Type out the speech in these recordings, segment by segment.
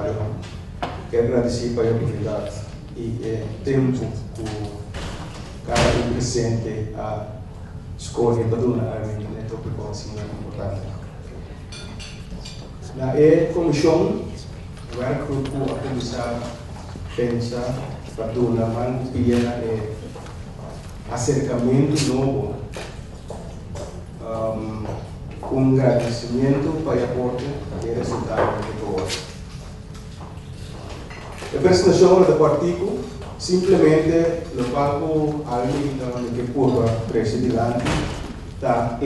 secretário, quero agradecer pela oportunidade e tempo que cada presente a escolher para donar a minha tópico assim importante. Na comissão, agora que a comissão pensa para donar manter acercamento novo, agradecimento para o aporte e resultado de todos. A apresentação do artigo simplesmente o banco alguém que curva presidente tá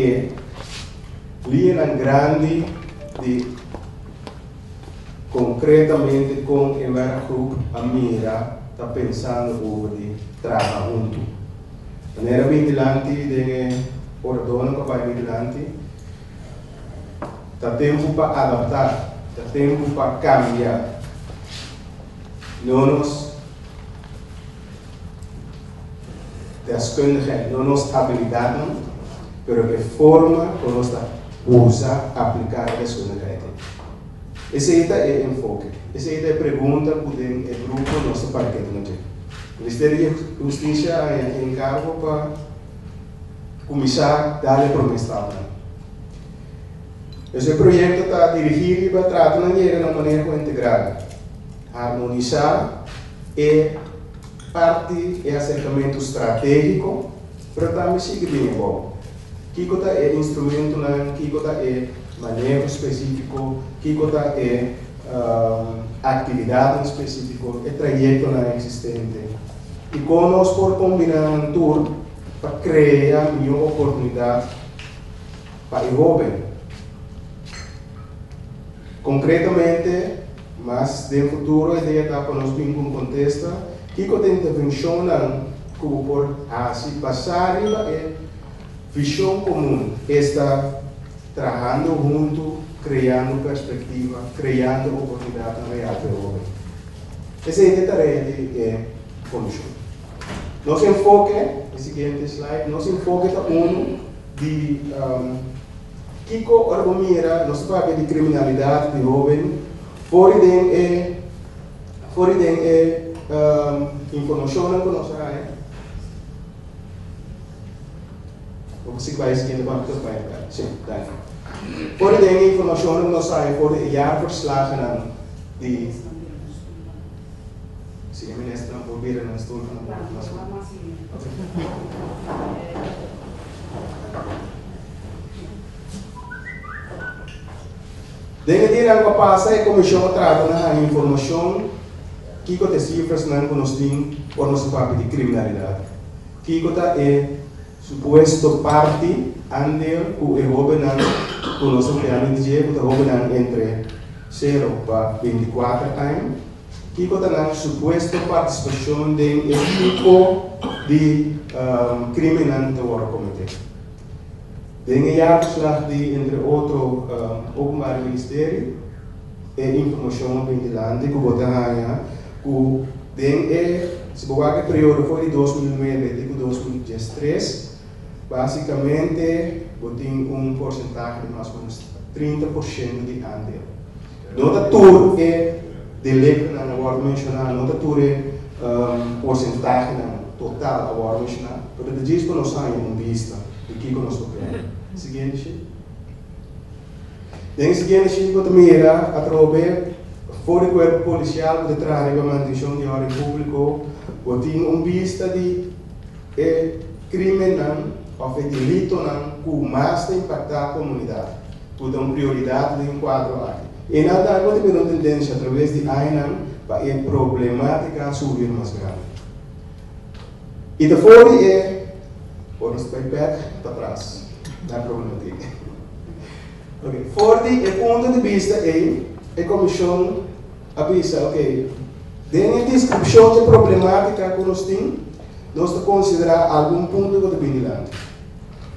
linha grande de concretamente com o grupo a mira está pensando de trabalhar junto. Maneira vigilante de ordem que vai vigilante está tempo para adaptar, está tempo para cambiar. Não nos deskundigheid, não nos habilidade, mas a forma que nós usa aplicar a deskundigheid. Esse é o enfoque. Essa é a pergunta que o grupo nosso parquet não tem. O Ministério da Justiça é encargo para começar a dar a promessa. Esse projeto está dirigido para tratar de uma maneira integrada, harmonizar e parte é acercamento estratégico, para também seguir bem bom. Kiko é instrumento, Kiko é manejo específico, Kiko é atividade específica, é trajeto existente. E com nós por combinar tudo para criar uma oportunidade para o jovem. Concretamente, mas no futuro a ideia está para nós vir com contexto que a intervenção como por assim passar é visão comum, está trabalhando junto, criando perspectiva, criando oportunidade real para o jovem. Essa é a tarefa de comissão. Nosso enfoque, o seguinte slide, nosso enfoque está de Kiko argumira nosso papel de criminalidade de jovem, fora de informação que nós temos. Você vai seguir para o pai, sim, tá. Fora de informação que nós temos, fora de jaarverslagen de sim, ministro não probeer na stoel van Dengan dia yang passa a comissão trata na informação que tem cifras não conhecem por nosso papel de criminalidade. Que é suposto parte andel o jovem com nosso plano de dia que jovem entre 0 para 24 anos. Que é suposto participação de tipo de crime não te cometer. Dengan jaarverslag die entre outro openbaar ministerie e informação vigilante que botar que se bewaken periode voor 2009 e 2013 basicamente botem porcentagem de mais ou menos 30% de andel. Nota tour é delicto na agora mencionar, nota tour é porcentagem total agora mencionar, porque de disso nós saímos vista de que nós tocamos. Seguinte, den seguinte que também era através fora do corpo policial de trabalhar para manutenção de ordem público, botem vista de crime ou delito que mais impactar a comunidade, que dão prioridade de enquadro aqui. E nada agora tem uma tendência através de AINAM para a problemática subir mais grande. E depois por nos back para trás. Não há problema aqui. Okay. Fora do ponto de vista a comissão avisa, ok, dentro da descrição de problemática que nós temos, nós temos que considerar algum ponto de vigilante.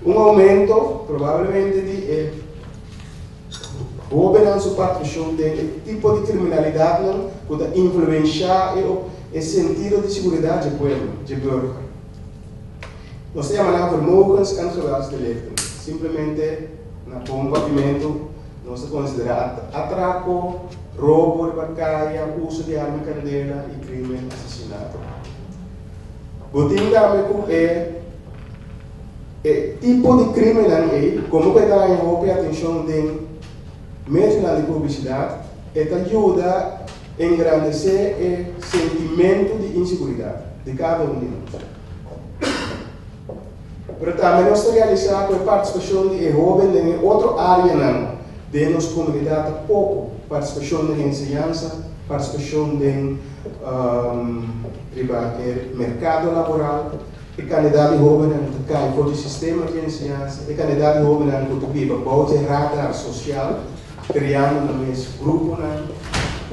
Aumento, provavelmente, de governança ou patrocínio de tipo de criminalidade que pode influenciar o sentido de segurança do povo, de burger. Nós chamamos de vermogens en geweldsdelicten. Simplesmente, na combatimento no se considera atraco, robo de bancaria, uso de arma candela y crimen asesinato. Botín dame tipo de crimen aí, como que dá em atenção de meio de publicidade, ajuda a engrandecer o sentimento de insegurança de cada um de nós. Mas também nós realizamos com a participação de jovens em outra área de nossa comunidade, pouco participação na ensinança, participação no mercado laboral. A candidato jovem que cai por o sistema de ensinança, a candidato jovem que vive para o radar social, criando no mesmo grupo,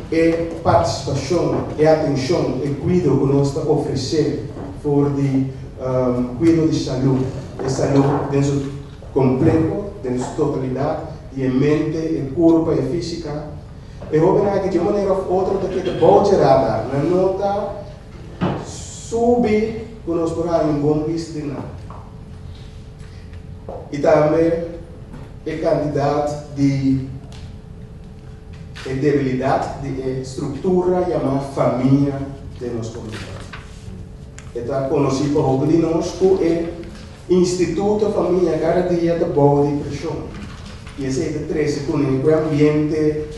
e participação, e atenção, e cuidado que nós estamos oferecendo por o cuidado de saúde dentro completo, dentro totalidade, de mente, e corpo, e física. E jovem que de uma maneira ou outra que pode radar, na nota subir nós por aí um bom visto de nada. E também é candidato de debilidade de estrutura chamada família de nossa comunidade. Está conhecido por alguns de nós como Instituto Família cada dia de boa depressão. E esse é o 13 com o ambiente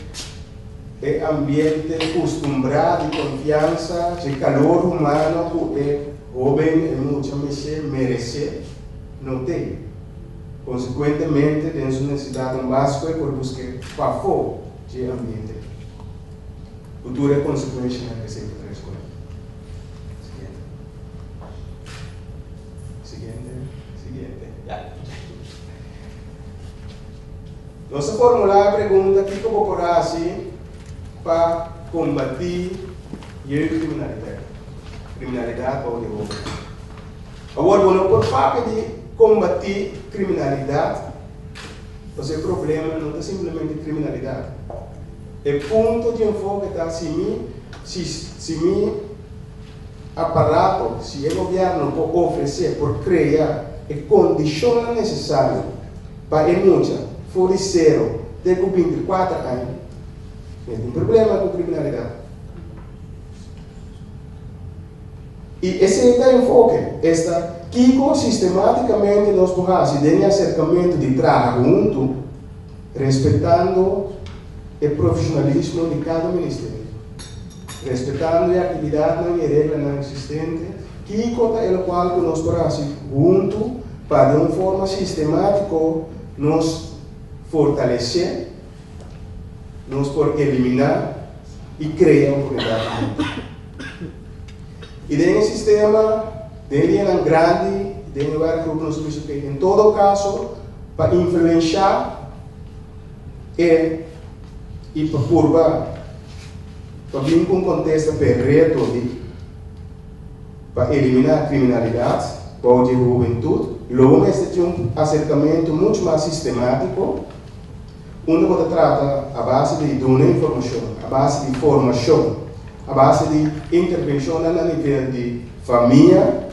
acostumado de confiança, de calor humano que jovem e muitas vezes merece não tem. Consequentemente, tem sua necessidade básica por buscar favor de ambiente. Futura consequência que sempre traz com ele. Seguinte. Nossa formular a pergunta que como por assim para combater a criminalidade ou de roubo. Agora, não por parte de combater criminalidade, o problema não é simplesmente criminalidade. O ponto de enfoque está se o aparato, se o governo pode oferecer, por criar a condição necessária para a multa for de 0 até 24 anos, não tem problema com criminalidade. E esse é o enfoque, que sistematicamente nós podemos ter acercamento de trabalho junto, respeitando o profissionalismo de cada ministério, respeitando a atividade e regra não existente, que é o qual nós podemos junto para de uma forma sistemática nos fortalecer, nos por eliminar e criar oportunidade. E dentro do sistema, dentro de grande, dentro do lugar que nós vimos que em todo caso, para influenciar e para curvar, para vir com um contexto perfeito para eliminar a criminalidade, para a juventude, logo este tem um acercamento muito mais sistemático, onde você trata a base de dar informação, a base de formação, a base de intervenção no nível de família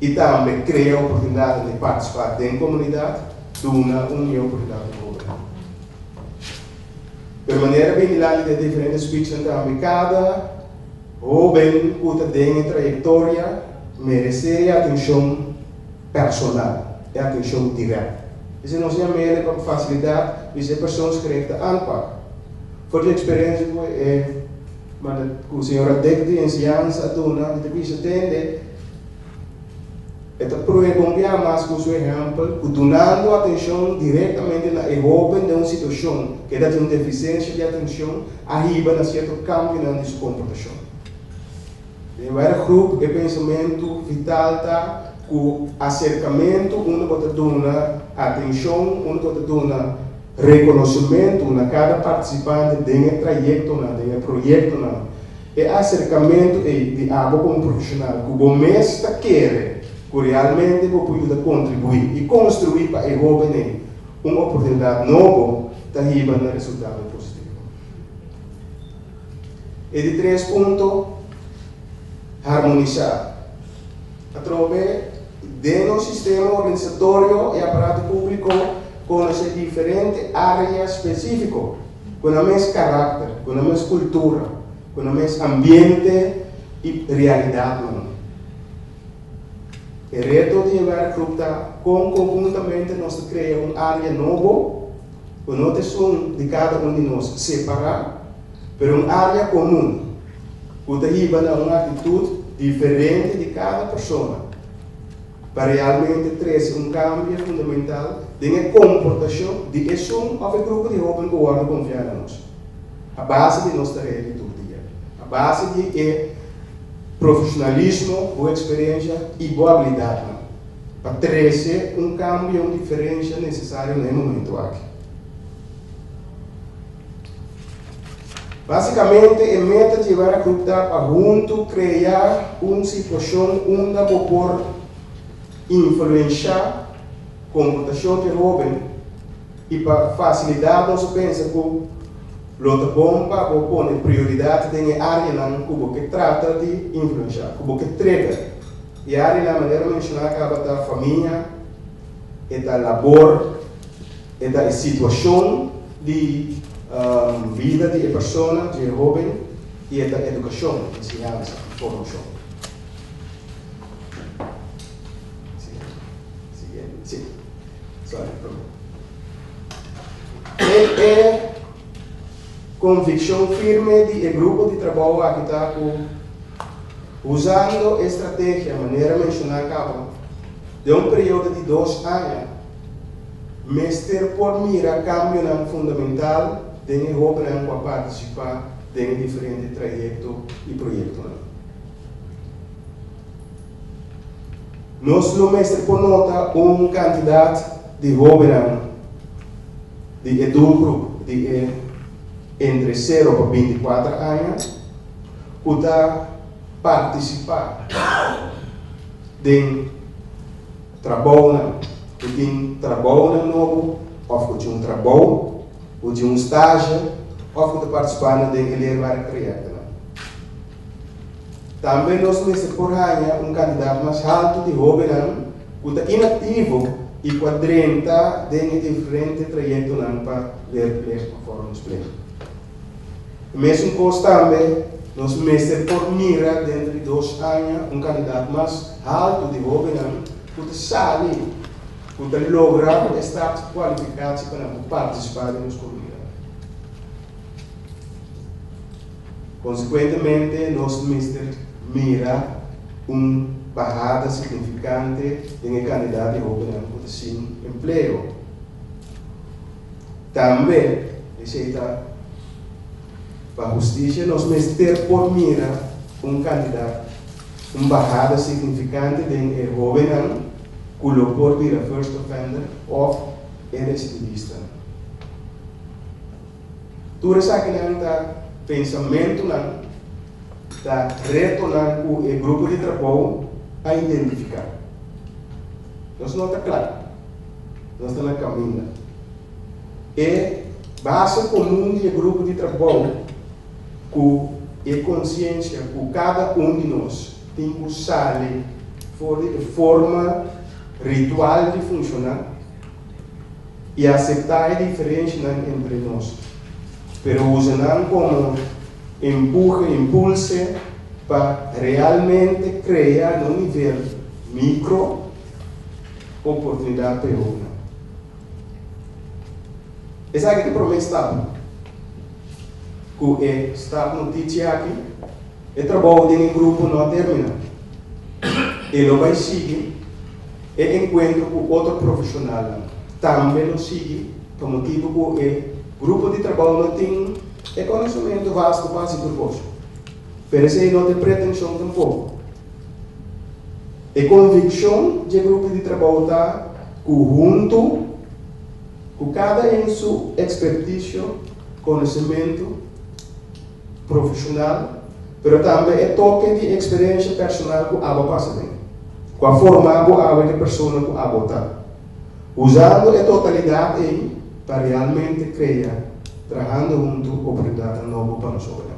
e também criar a oportunidade de participar da comunidade, de uma oportunidade de governo. De maneira bem lá de diferentes speeches também, cada jovem que tem trajetória merece atenção personal, atenção direta. Isso não se chama com facilidade, isso é pessoas que recebem ANPAC. Por experiência, mas o senhor de ensinança dona de vista tende provar mais com o seu exemplo, donando atenção diretamente na jovem de uma situação que dá uma deficiência de atenção, arriba a certo cambio na sua comportação. Tem vários grupos de pensamento vital com acercamento, onde você dona atenção, onde você dona reconhecimento na cada participante de trajeto, de projeto, e acercamento de algo como profissional, que o mestre quer, que realmente pode contribuir e construir para o jovem uma oportunidade nova, que arriba no resultado positivo. E de 3 pontos, harmonizar. Através do sistema organizatório e aparato público, conocer diferentes áreas específicas, con el mismo carácter, con la misma cultura, con el mismo ambiente y realidad. El reto de llevar a grupo conjuntamente nos crea un área nuevo, no te son de cada uno de nosotros separar, pero un área común, que te lleva a una actitud diferente de cada persona, para realmente trazer un cambio fundamental de la comportación de ese grupo de jóvenes que guardan confianza en nosotros, a base de nuestra realidad, a base de profissionalismo, boa experiência e boa habilidade, para trazer cambio, uma diferença necessária no momento aqui. Basicamente, a meta de levar a grupo para junto criar uma situação onde por influenciar a comportação de jovem e para facilitar nossa pensa que Lota bom para pôr prioridade tem a área na que trata de influenciar, que trigger. E a área na maneira mencionada acaba da família, da labor, da situação de vida de pessoa, de jovem, e da educação, ensinança, formação. Sim. Sorry. Convicção firme de grupo de trabalho aqui está usando estratégia, maneira mencionada de período de 2 anos, mas ter por mira cambio fundamental de jovens para participar de diferentes trajectos e projetos. Nós não mestre por nota candidato de jovens de grupo de entre 0 para 24 anos, que está participar de trabalho, que tem trabalho novo, ou que tem trabalho, ou de estágio, ou que está participando de elevar a projeto. Também nós temos por aí candidato mais alto de jovem, que está inativo e que adrenta de diferentes trajetos para ver performance play. Mesmo coisa também, nós mestre por mira dentro de 2 anos candidato mais alto de jovem, que sabe, que logra estar qualificado para participar da nossa comunidade. Consequentemente, nós mestre mira barrada significante em candidato de jovem que sem emprego. Também, para a justiça, nós mestre por mira candidato, barrada significante de jovem que lo por vir a first offender ou recidivista. Tudo isso aqui está pensamento está retornando o grupo de trabalho a identificar. Nós não está claro, nós estamos na caminho. É base comum do grupo de trabalho que é consciência que cada de nós tem que usar de forma ritual de funcionar e aceitar a diferença entre nós, mas usando como impulso para realmente criar um nível micro oportunidade para o essa aqui é a promessa que está notícia aqui, o trabalho de grupo não termina. Ele vai seguir e encontro com outro profissional. Também não sigue, por motivo que o grupo de trabalho não tem conhecimento vasto para se propósito. Mas ele não tem pretensão tampouco. A convicção do grupo de trabalho está junto, com cada em sua expertise, conhecimento profissional, mas também é toque de experiência personal que a passa bem, com a forma que a pessoa que a está. Usando a totalidade aí para realmente criar, trabalhando junto, oportunidade nova para nós. Obrigado.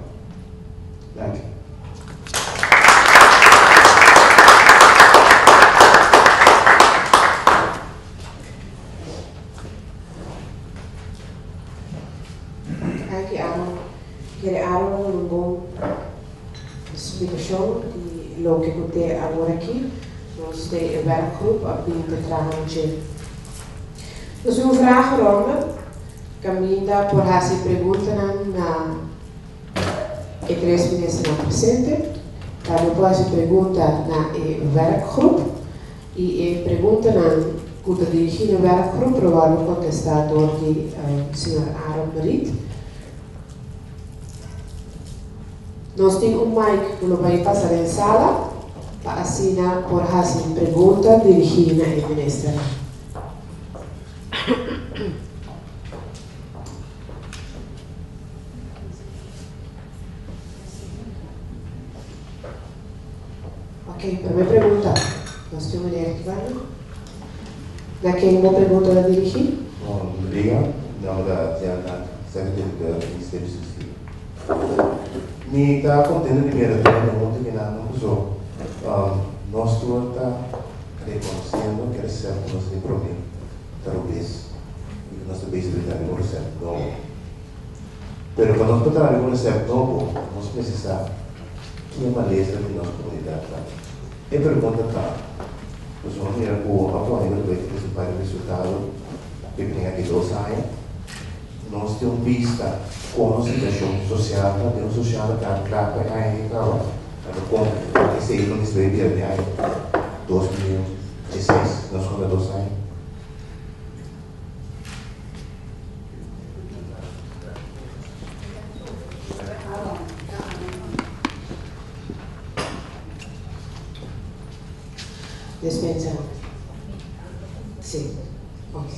lo que conté agora aqui. Nós temos een werkgroep op die te trabalhar. Nós temos uma vragenronde. Caminha por as perguntas na e três ministros presentes. Também pode perguntar na werkgroep. E pergunta que dirigir a werkgroep provavelmente contestar door die senhor Aaron Marit. Nós temos mic que vai passar em sala para assinar por as perguntas dirigidas ao ministro. Ok, primeira pergunta. Nós temos uma mulher que vai. Quem uma pergunta a dirigir? Obrigado. Não, da Secretaria do Ministério da Justiça. Me está contendo primeiro pergunta que não usou. Nós estamos reconhecendo que esse é o nosso problema. Talvez. E nós também estamos no recesso novo. Mas quando nós estamos no recesso novo, nós precisamos que uma letra de nossa comunidade. E pergunta está. Nós vamos ver o atual principal resultado que tem aqui 2 anos. Nós temos vista como a situação social, temos social que é claro que é claro, como que se não escrevia de aí 2016, nós somos 2 anos. Dispensa. Sim. Ok.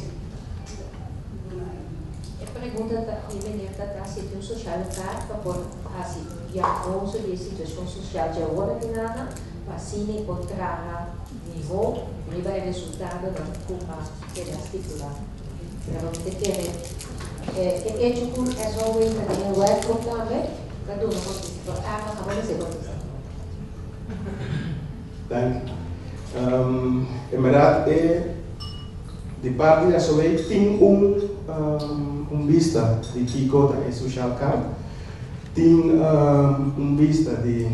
A pergunta está se tem um social cá para assim, já conso de situação social de agora que nada, para assim encontrar nível, nível de resultado da culpa que é articulada. Então, te quer é tipo é só o internet web também, cada um pode acaba de ser contestar. Dank. En verdad, de parte da SOE tem vista de Kiko da social card, tem vista de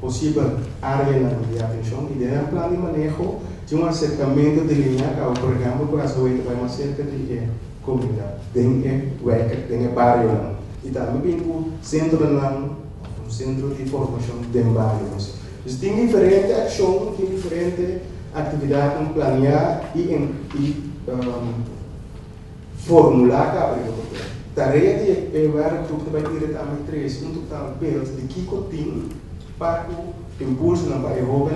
possível área de atenção e de plano de manejo de acercamento de linha que, por exemplo, para a SOE vai mais cerca de comunidade, de bairro e também o centro de formação de bairro. Dus tem diferente ação, tem diferente atividade planear e formular a pergunta. Tarefa de werkgroep vai diretamente 3, total beeld de Kiko tem para o impulso na Europa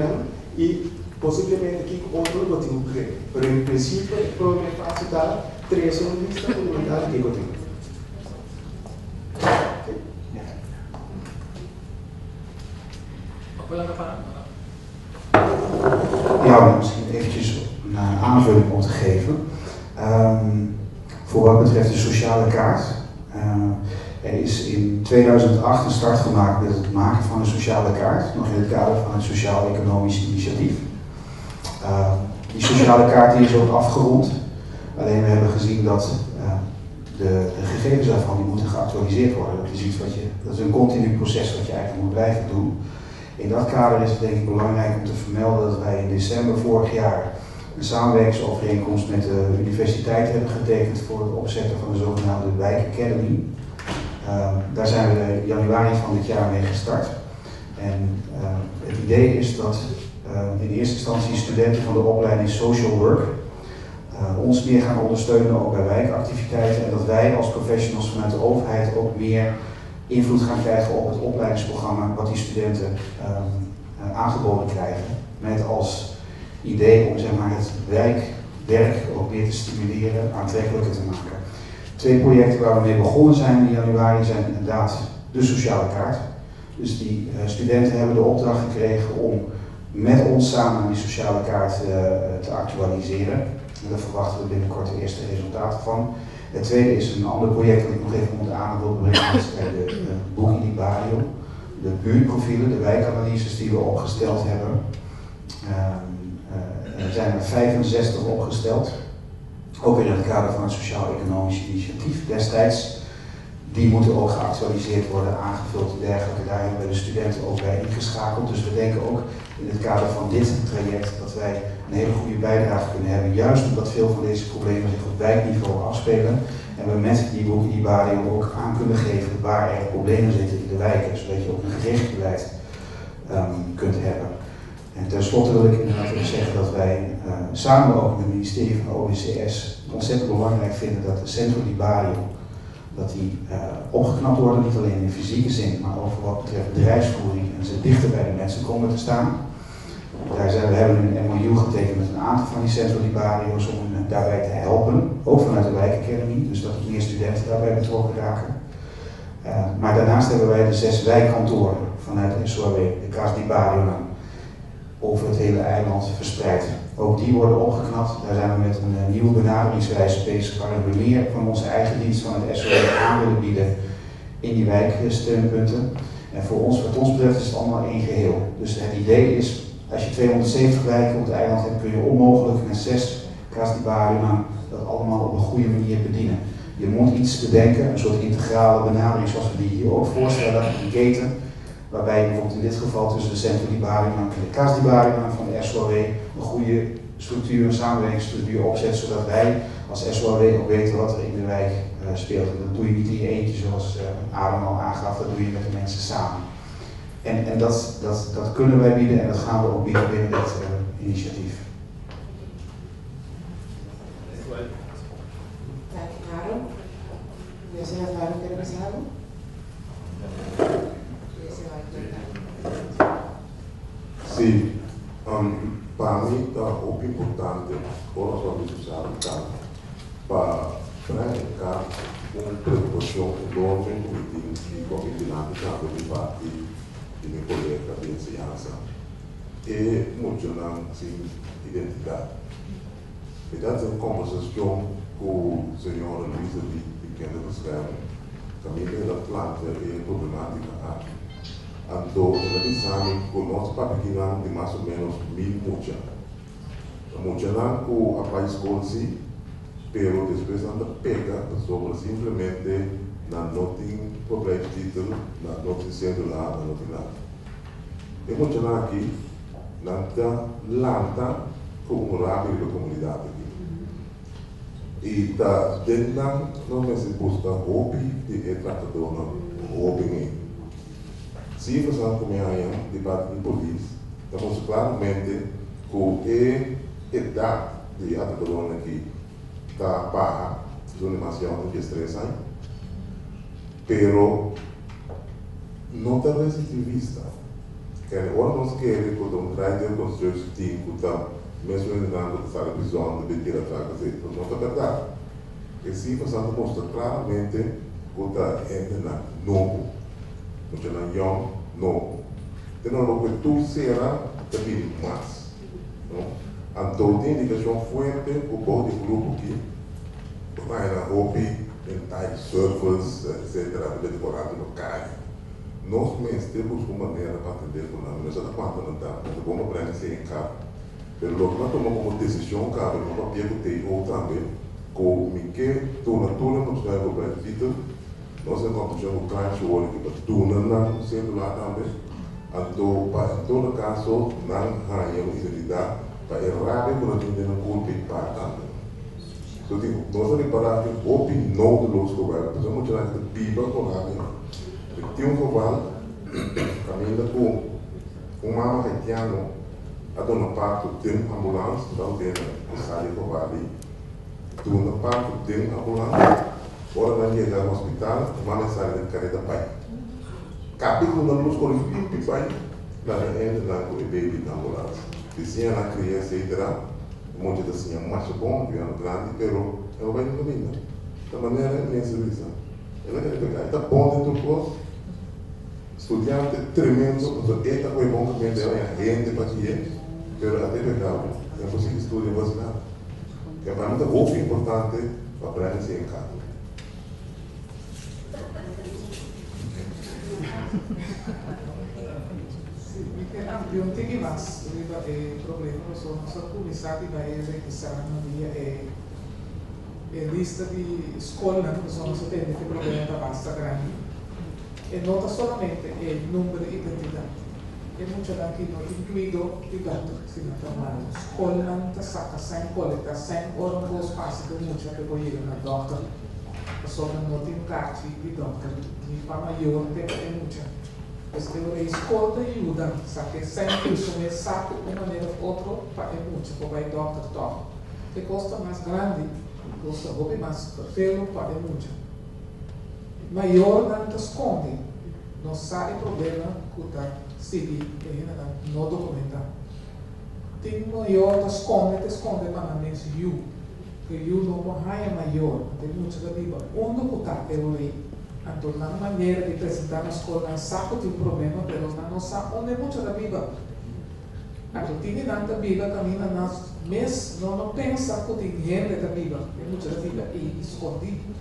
e possivelmente Kiko outro não tem o que. Mas em princípio, o problema é fácil dar 3 lista fundamental Kiko tem. Ja, misschien eventjes een aanvulling om te geven. Voor wat betreft de sociale kaart. Er is in 2008 een start gemaakt met het maken van een sociale kaart, nog in het kader van het Sociaal-Economisch Initiatief. Die sociale kaart die is ook afgerond. Alleen we hebben gezien dat de gegevens daarvan die moeten geactualiseerd worden. Dat is een continu proces wat je eigenlijk moet blijven doen. In dat kader is het denk ik belangrijk om te vermelden dat wij in december vorig jaar een samenwerkingsovereenkomst met de universiteit hebben getekend voor het opzetten van de zogenaamde Wijk Academy. Daar zijn we in januari van dit jaar mee gestart. En het idee is dat in eerste instantie studenten van de opleiding Social Work ons meer gaan ondersteunen ook bij wijkactiviteiten en dat wij als professionals vanuit de overheid ook meer invloed gaan krijgen op het opleidingsprogramma wat die studenten aangeboden krijgen. Met als idee om zeg maar, het wijkwerk ook meer te stimuleren, aantrekkelijker te maken. 2 projecten waar we mee begonnen zijn in januari zijn inderdaad de sociale kaart. Dus die studenten hebben de opdracht gekregen om met ons samen die sociale kaart te actualiseren. En daar verwachten we binnenkort de eerste resultaten van. Het tweede is een ander project dat ik nog even onder de aandacht wil brengen, dat is de Boeking di Barrio. De buurtprofielen, de wijkanalyses die we opgesteld hebben. Er zijn er 65 opgesteld, ook weer in het kader van het Sociaal-Economisch Initiatief destijds. die moeten ook geactualiseerd worden, aangevuld en dergelijke. Daar hebben we de studenten ook bij ingeschakeld. Dus we denken ook in het kader van dit traject dat wij een hele goede bijdrage kunnen hebben. Juist omdat veel van deze problemen zich op wijkniveau afspelen. En we met die boeken, die Bario ook aan kunnen geven waar er problemen zitten in de wijken. Zodat je ook een gericht beleid kunt hebben. En tenslotte wil ik inderdaad ook zeggen dat wij samen ook met het ministerie van de OWCS het ontzettend belangrijk vinden dat de Centro di Bario dat die opgeknapt worden, niet alleen in fysieke zin, maar ook wat betreft bedrijfsvoering en ze dichter bij de mensen komen te staan. We hebben nu een MOU getekend met een aantal van die Centro di Bario's om hen daarbij te helpen, ook vanuit de wijkacademie, dus dat er meer studenten daarbij betrokken raken. Maar daarnaast hebben wij de 6 wijkkantoren vanuit de SOAW, de Casa di Bario, over het hele eiland verspreid. Ook die worden opgeknapt. Daar zijn we met een nieuwe benaderingswijze bezig waarin we meer van onze eigen dienst van het SOAW aan willen bieden in die wijksteunpunten. En voor ons, wat ons betreft, is het allemaal één geheel. Dus het idee is, als je 270 wijken op het eiland hebt, kun je onmogelijk met 6 Casa di Bario dat allemaal op een goede manier bedienen. Je moet iets bedenken, een soort integrale benadering zoals we die hier ook voorstellen, een keten. Waarbij je bijvoorbeeld in dit geval tussen de Centro di Bario en de Casa di Bario van de SOAW een goede structuur, een samenwerkingsstructuur opzet, zodat wij als SOAW ook weten wat er in de wijk speelt. En dat doe je niet in je eentje zoals Adam al aangaf, dat doe je met de mensen samen. En dat kunnen wij bieden en dat gaan we ook bieden binnen dit initiatief. Dank je, Aaron. Wil je nog waarom kunnen we samen? Sì, para mí è molto importante, ora sono sociale, per prendere una preoccupazione enorme come dinamica di fatti di miei colleghi di insegnanza e molto non si identità. E da una conversazione con il signor Luisa di Kende Bescherming, famiglia della planta e problematica. Então, eles sabem que o nosso papiquinão tem mais ou menos 1000 muchas. A mucha não com a país consi, pero depois anda pega sobre simplesmente não tem problema de título, não tem celular, não tem nada. E mucha não aqui, não está lanta com o rápido da comunidade aqui. E está dentro não é se busca hobby de tratador não, hobby. Se você não conhece o debate de polícia, estamos claramente com a idade de atacador aqui está baixa, são demasiado de estresse, pero não está receptivista. Agora nós queremos que o trabalho construir team que está mesmo entrando que está a visão de beber atrás, não está verdade. E se você não mostra claramente que está entrando novo, porque não é young, não. Então, o que tu será, também mais. Então, tem indicação forte, o bom de grupo aqui, vai na hobby, em type surfers, etc., de decorado no carro. Nós mesmos temos uma maneira para atender com nós, mas já está quanto não está, mas vamos aprender a ser em carro. Pelo que nós tomamos uma decisão, cara, no papel que tem ou também, com o que tu na tua não está envolvendo, Vitor. Nós encontramos um cliente que para tudo sendo lá também. Então, para todo caso, não há identidade para errar e para atender um corpo e para também. Então, nós vamos reparar que a opinião do nosso governo, por exemplo, nós temos que pipa com a área. Tem um governo, caminhando com uma mama haitiana, a dona parte tem ambulância, então tem que sair com a área. Dona parte tem ambulância. Ora não chega ao hospital, uma mensagem de carreira pai. Cabe com uma luz com o pai, lá ainda lá com o bebê na ambulância. Dizia na criança, etc. Um monte de assim, mais bom, que é grande, pero ela vai no caminho. Da maneira, nem serviço. Ela quer pegar, está bom dentro do curso. Estudante tremendo, mas esta foi bom que ela é gente para aqui, pero até pegar, não consigo estudar vacinado. É para mim muito importante para aprender em casa. Ambiente che mas il problema sono stati pubblicati da ESE che saranno via lista de escolas que são que tem que problema da basta grande. E nota solamente o número de identidade. E muitas daqui não incluído de gato, se não está mal. Escola não está saca sem coleta, sem hora não espaço que muitas que vou ir na doctor. A pessoa não tem carta de doctor, nem para maior tem muita. Este é a escola ajuda, sabe? Sem consumir saco de maneira ou outra para muito, para vai doctor top. Que custa mais grande, custa roupa mais pelo para muito. Maior não te esconde, não sabe problema que está civil, que não documenta. Tem maior te esconde, mas não menos you, que you não é maior, tem muito da Bíblia. Onde que está é o rei? Então, na maneira de apresentar na escola, não sabe que tem problema, mas não sabe onde é muito da Bíblia. Então, tem tanta Bíblia, caminha nas mas não pensa que tem gente da Bíblia, é muito da Bíblia e escondido.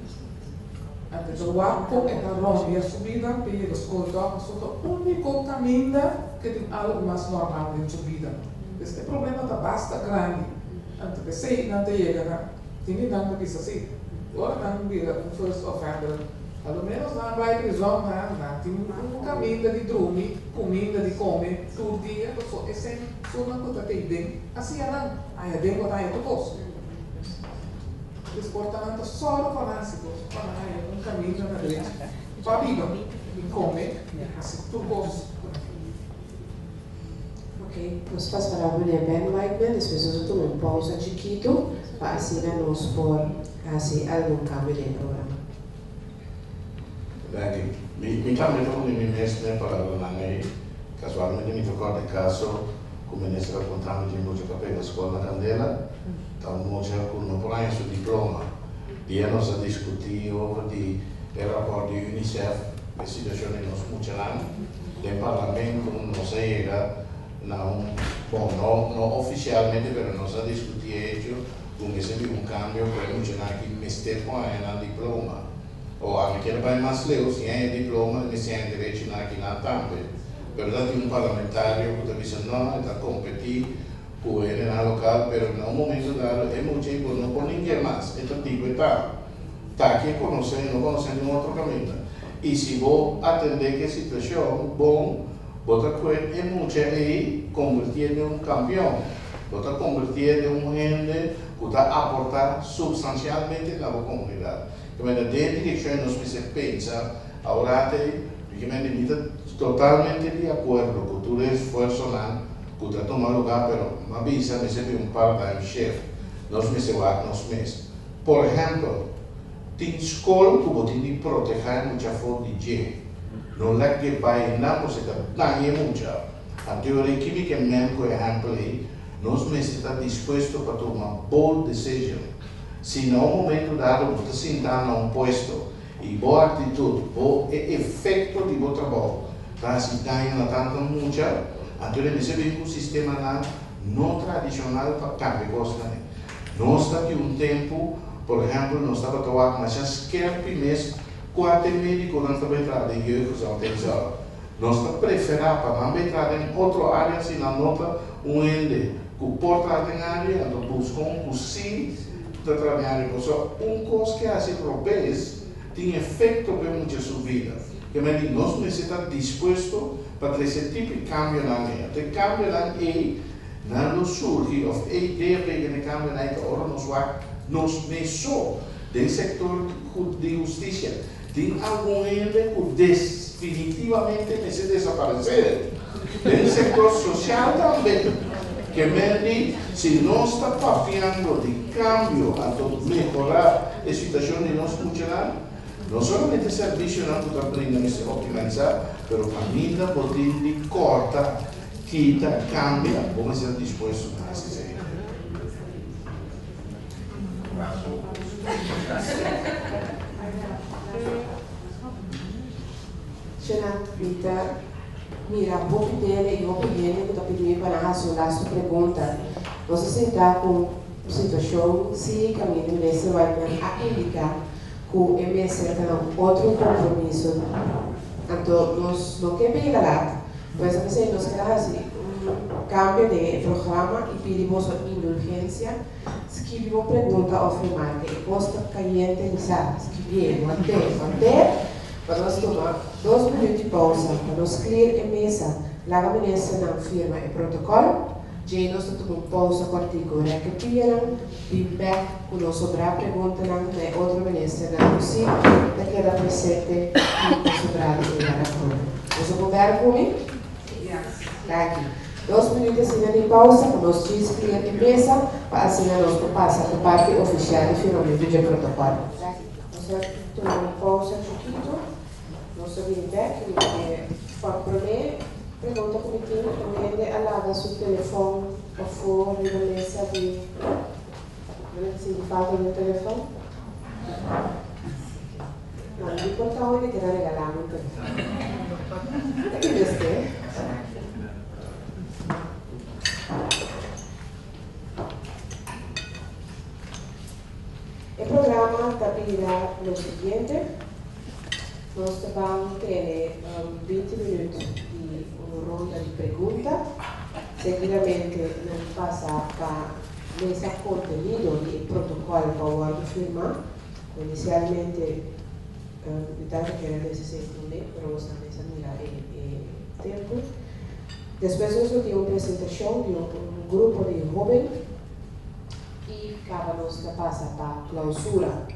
Então, o arco é a ronda e a subida, pela escola, é o único caminho que tem algo mais normal em sua vida. Este problema está bastante grande. Então, você não tem chega, tem nada que assim. Agora não vira first offender. Pelo menos não vai prisão, não tem caminho de dormir, comida de comer, todo dia, é sempre uma coisa que tem bem. Assim é não, aí é bem botar aí do posto. Portanto, só o fanático, caminho na direita, para a Bíblia, e comer, assim, tudo posto. Ok, nós passamos para a mulher Ben Whiteman, as pessoas tomam pausa de Quito, para assim nós por assim, algum cambio de programa. Mi cambio con il ministro para l'anno casualmente mi ricordo il caso come ministro raccontando di molto capire la scuola Candela da un modo con un problema sul diploma di non si discutivo di il rapporto di UNICEF la situazione non funziona del Parlamento non si llega no ufficialmente però non si discute come se un cambio per funzionare il mistero nel diploma o anche il paese más lejos, si hay diploma, ni si hay derecho aquí na tambe. Pero hay un parlamentario que dice no, está competir con el local, pero en un momento dado es mucho tiempo, no por ninguém más. Este tipo está aquí conociendo, no conociendo otro camino. Y si vos atendés que situación, vos te es mucho ahí convertir en un campeón. Vos te convertir en un gente que está aportar sustancialmente en la comunidad. Come da direzione non si pensa, ahora yo me totalmente de acuerdo con tu esfuerzo que está tomando lugar, pero me avisa, me sirve un part-time chef, nos me se va, nos mes. Por ejemplo, την escola que vos tienes que proteger mucha forma de gente, no la que va a nada, pues nadie mucha. A teoría química, por ejemplo, nos me está dispuesto para tomar bold decision. Se em um momento dado você está sentado em um posto e boa atitude, bom efeito de bom trabalho, está se ganhando tanto muita, então ele recebe um sistema não tradicional para cambiar coisas. Nós está aqui um tempo, por exemplo, nós estava trabalhando mas já quer mês 4 médicos não está entrando em jeugens atenção. Nós está preferado para não entrar em outra área se não nota ende que porta em área, então busca possível de trabalhar com coisa que hace europeias tem efeito para muita sua vida. Que me diz, nós necessitamos disposto para esse tipo de cambio na linha. O cambio na linha não surge, ou a ideia de cambio na linha, agora nos mexeu do setor de justiça. Tem algum ente que definitivamente necessita desaparecer. Do setor social também. Que me diz, se nós estamos papiando de cambio para melhorar a situação de nós funcionar, não somente o serviço não está aprendendo a se optimizar, mas também está podendo cortar, quita, cambia, vamos ser dispostos a fazer. Peter, mira, vou pedir e vou pedir que estou pedindo para fazer a pergunta. Você sentar com a situação, se a minha ministra vai indicar que o MS tem outro compromisso. Então, nós não queremos pegar lá, mas nós queremos fazer cambio de programa y pedimos indulgencia. Escribimos pregunta o afirmar que costa caliente y sal. Escribir, manter. Para nós tomar 2 minutos de pausa, para nós clear a mesa, lá a ministra não firma o protocolo, já nós tomamos pausa com o artigo, recuperam, bem back, com nós sobrar pergunta, não é outra ministra, não possível, daquela presente, não sobrar de era nós vamos ver comigo? Aqui. 2 minutos de pausa, para nós clear a mesa, para assim nós passar para a parte oficial de firmamento do protocolo. Nós tomamos pausa um pouquinho. Nosso feedback, para mim, pergunta como tem alaga seu telefone ou for na mesa de falta do telefone. Não, não importa onde que regalar o telefone. É que você. O programa pedirá o seguinte. Nós vamos ter 20 minutos de uma ronda de perguntas. Seguidamente, nós passamos para esse conteúdo de protocolo para o órgão firmar. Inicialmente, eu quero 16 minutos, mas nós também mirar o tempo. Depois, nós temos uma apresentação de um grupo de jovens e cada nós passa para a clausura.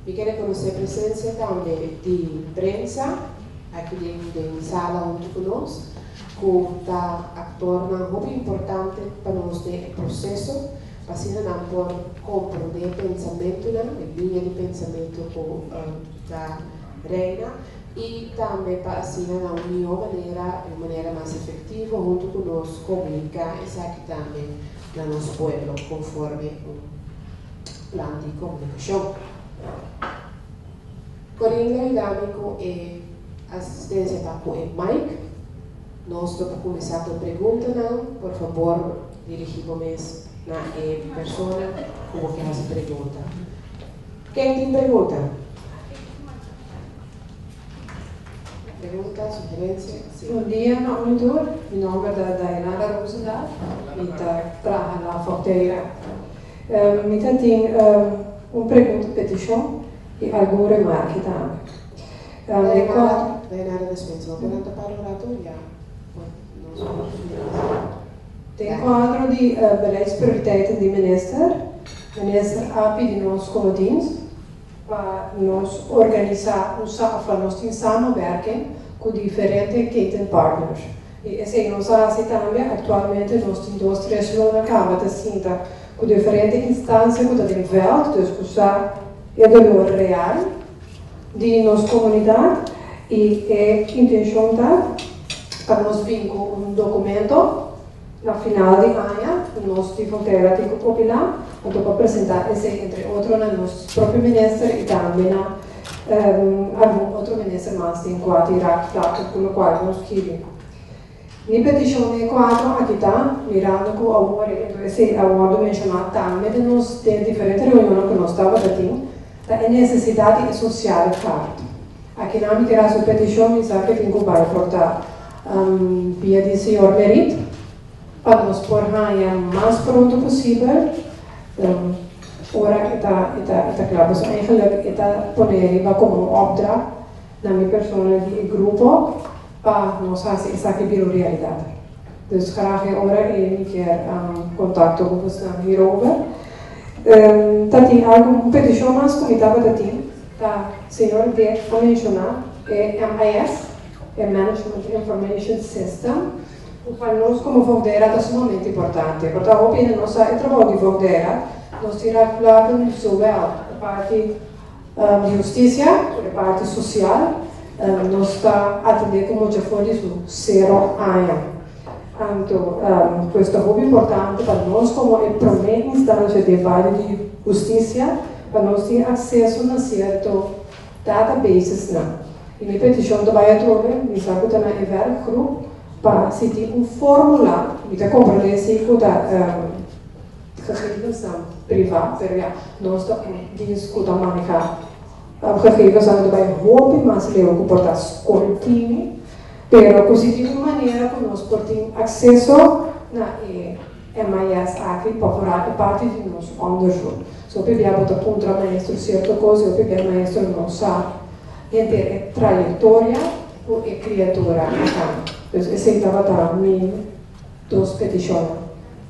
E quero conhecer a presença também de imprensa, aqui dentro da sala junto conosco, que ator muito importante para nós no processo, para assim não por compreender pensamento, a linha de pensamento da reina, e também para assim na união de maneira mais efetiva, junto conosco, comunicar isso aqui também no nosso povo, conforme o plano de comunicação. Coringa dinâmico e assistência para o Mike. Nós vamos começar com perguntas, por favor, dirigimos na pessoa como que faz a pergunta. Quem tem pergunta? Pergunta, sugerência? Bom dia, monitor. Meu nome é Dainara Rosendahl e trabalho na Forteira. Eu tenho uma pergunta, petição e alguma remarca também. Dainara Despensa, pergunta para o relator. Tem quadro de beleidsprioriteiten de minister. O minister ha pedido nós como dienst para nós organizar para nós samenwerken com diferentes ketenpartners. E assim, nós assim também, atualmente, nós temos 2, 3 na Câmara de Sinta com diferentes instâncias que estão em veld, dus usar é do real de nossa comunidade e é intenção para nós vir com documento na final de ano, nós tivemos que compilar, para apresentar esse, entre outros, no nosso próprio ministro e também algum outro ministro mais em quatro Iraque, com o qual nós queremos. Na petição de 4, aqui está, mirando com a hora, então esse acordo mencionado também, nós temos diferentes reuniões que nós estávamos tendo, a necessidade social, claro. Aqui na minha petição, eu sei que tem que portar via de senhor Merit, para nos pôr o mais pronto possível. Ora está claro, so eigenlijk está poner como opdracht na minha pessoa de grupo para nós fazer essa realidade. Dus graag ora een keer contact com você hierover. Tem alguma petição mais que estava tendo, tá? Senhor de mencionar é MIS, é Management Information System. Para nós como Forteira é sumamente importante. Portanto, opinião nossa é trabalho de Forteira. Nós tiramos claro a parte de justiça, a parte social, nós está atendendo como já foi isso, 0 anos. Então, questo é muito importante para nós como a primeira instância de parte de justiça, para nós ter acesso a certos databases. E minha petição também é que me sabe que na werkgroep para se ter formulário, que compreende se gegevens privaat, nós discutamos manejar gegevens aan bij hoop, mas leu comportar continu, Pero così di una maniera che nós portiamo accesso na MIS aqui para fazer parte do nosso onderzoek. So we hebben de contra maestro certo cose, o perché il maestro non sa niente traiettoria o criatura acá. Dus esse estava da minha dos petições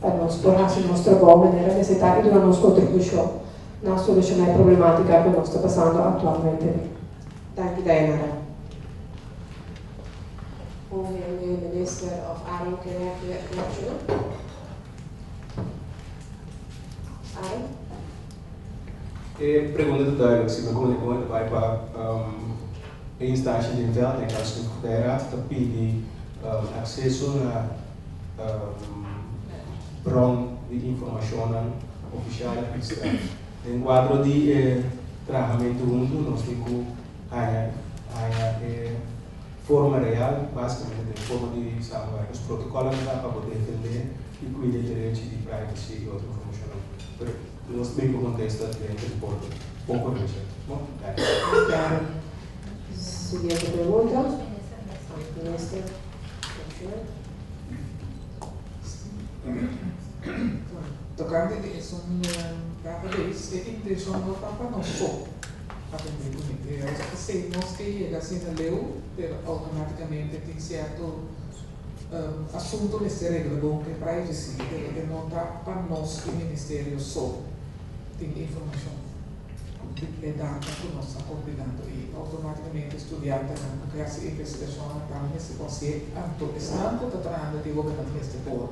para nós tornar a nossa boa maneira necessitar de uma nossa contribuição na solução da problemática que nós está passando atualmente. Dank u, Diana. Hoe wil de minister of Aaron kunnen reageren? Aaron? Pergunta do Diana, se me comunicou, vai para a instância de nível, né, que se federal, que pede acesso a bron de informação oficial extra. Em quadro de tratamento junto, nós temos a forma real, basicamente, de forma de os protocolos para poder entender e cuidar de direitos de privacy e outra informação. Nós bem com contexto dentro do ponto. Concorrência. Bom, obrigada. Seguinte pergunta. Minister. Tocante isso, cada vez a intenção não está para nós só atender com ele. Eu sei, nós que chega assim na lei, automaticamente tem certo assunto nesse regulamento que é privacy, que não está para nós que o Ministério só tem informação, é data que nós estamos combinando e automaticamente estudar também, porque essa investigação está nesse conselho, está tratando de governança neste povo.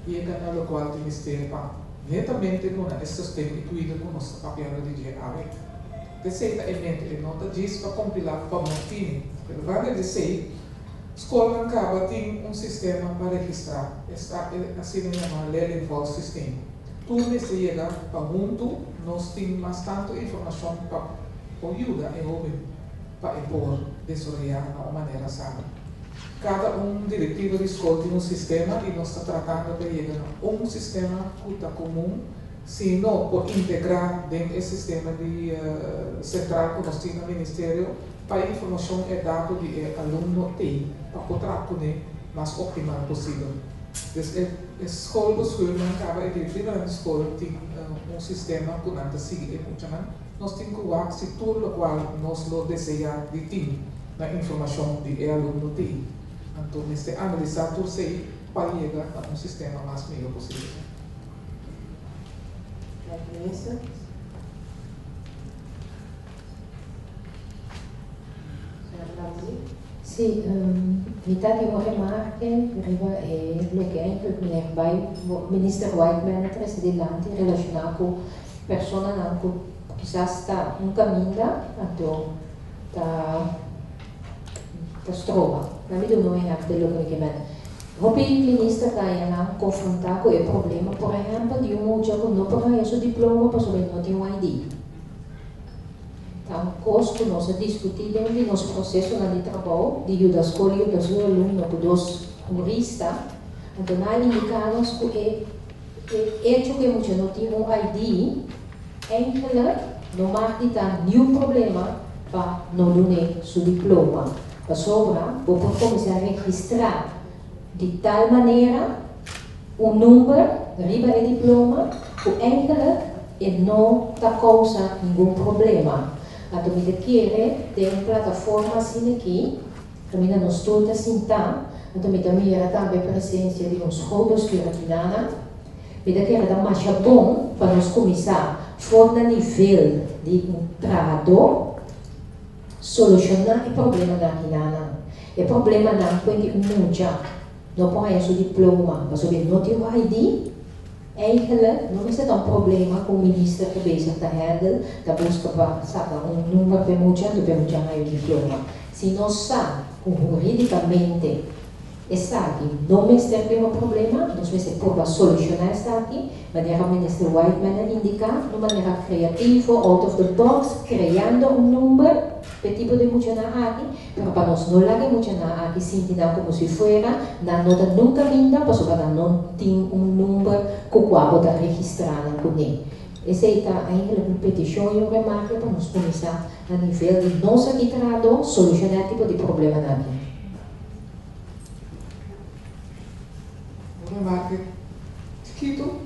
E é canal qual o Ministério para netamente não é sistema e cuida com nosso papel de GAV. Receita é mente, ele não diz para compilar para o fim. Ele vai dizer, escola acaba tem sistema para registrar, está assim chamado Learning for System. Tudo isso chega para junto, nós temos bastante informação para ajuda e para impor, desarrollar de uma maneira sábia. Cada diretivo de escola tem sistema e nós estamos tratando de chegar a sistema que está comum, se não por integrar dentro desse sistema de central que nós temos no Ministério, para a informação é dado de aluno tem, para poder atuar o mais optimal possível. Então, a escola do sul não acaba de dirigir a escola tem sistema que não segue funcionando. Nós temos que ver se tudo o qual nós lo desejamos de ter na informação de aluno tem. Então, neste analisar tudo isso para chegar a sistema mais melhor possível. Minister. Sì, vità di una remarca arriva lo che è il Minister Whiteman presidente relacionado con persone che quizás sta un cammino da strova. Non mi dono in arte lo che mi Hopi il ministro Diana confrontar com o problema, por exemplo, de mucha que não paga seu diploma para saber não tem ID. Então, costo nós discutimos de nosso processo de trabalho, de ajuda a escola e dos alunos, dos juristas, então nós indicamos que o hecho que muitos não têm ID, ainda não marca nenhum problema para não dar seu diploma. Para sobra, vou começar a registrar de tal maneira número riba o diploma que ainda não está causa nenhum problema. Então, me quer ter uma plataforma assim aqui, que ainda não estou assim tá. Então, me também também a presença de uns robôs que aqui nada. Me quer dar mais bom para nós começar fora do nível de trabalhador solucionar o problema daqui nada. O problema não é que muita não põe seu diploma, mas sobre não tem ID, eigenlijk não é um problema com o ministro que bezig te handelen, da busca para número para muita o diploma. Se nós sabemos juridicamente está aqui, não é um problema, nós vamos provar solucionar está aqui, mas o ministro Whiteman indicar de maneira criativa, out of the box, criando número para tipo de mucha aqui, pero para nós não largar mucha aqui, sentir como se fuera, na nota nunca vinda, para não ter número que o qual está registrado com ele. Essa é a petição e uma remarca para nós começar a nível de nosso trabalho, solucionar tipo de problema aqui. market Quito,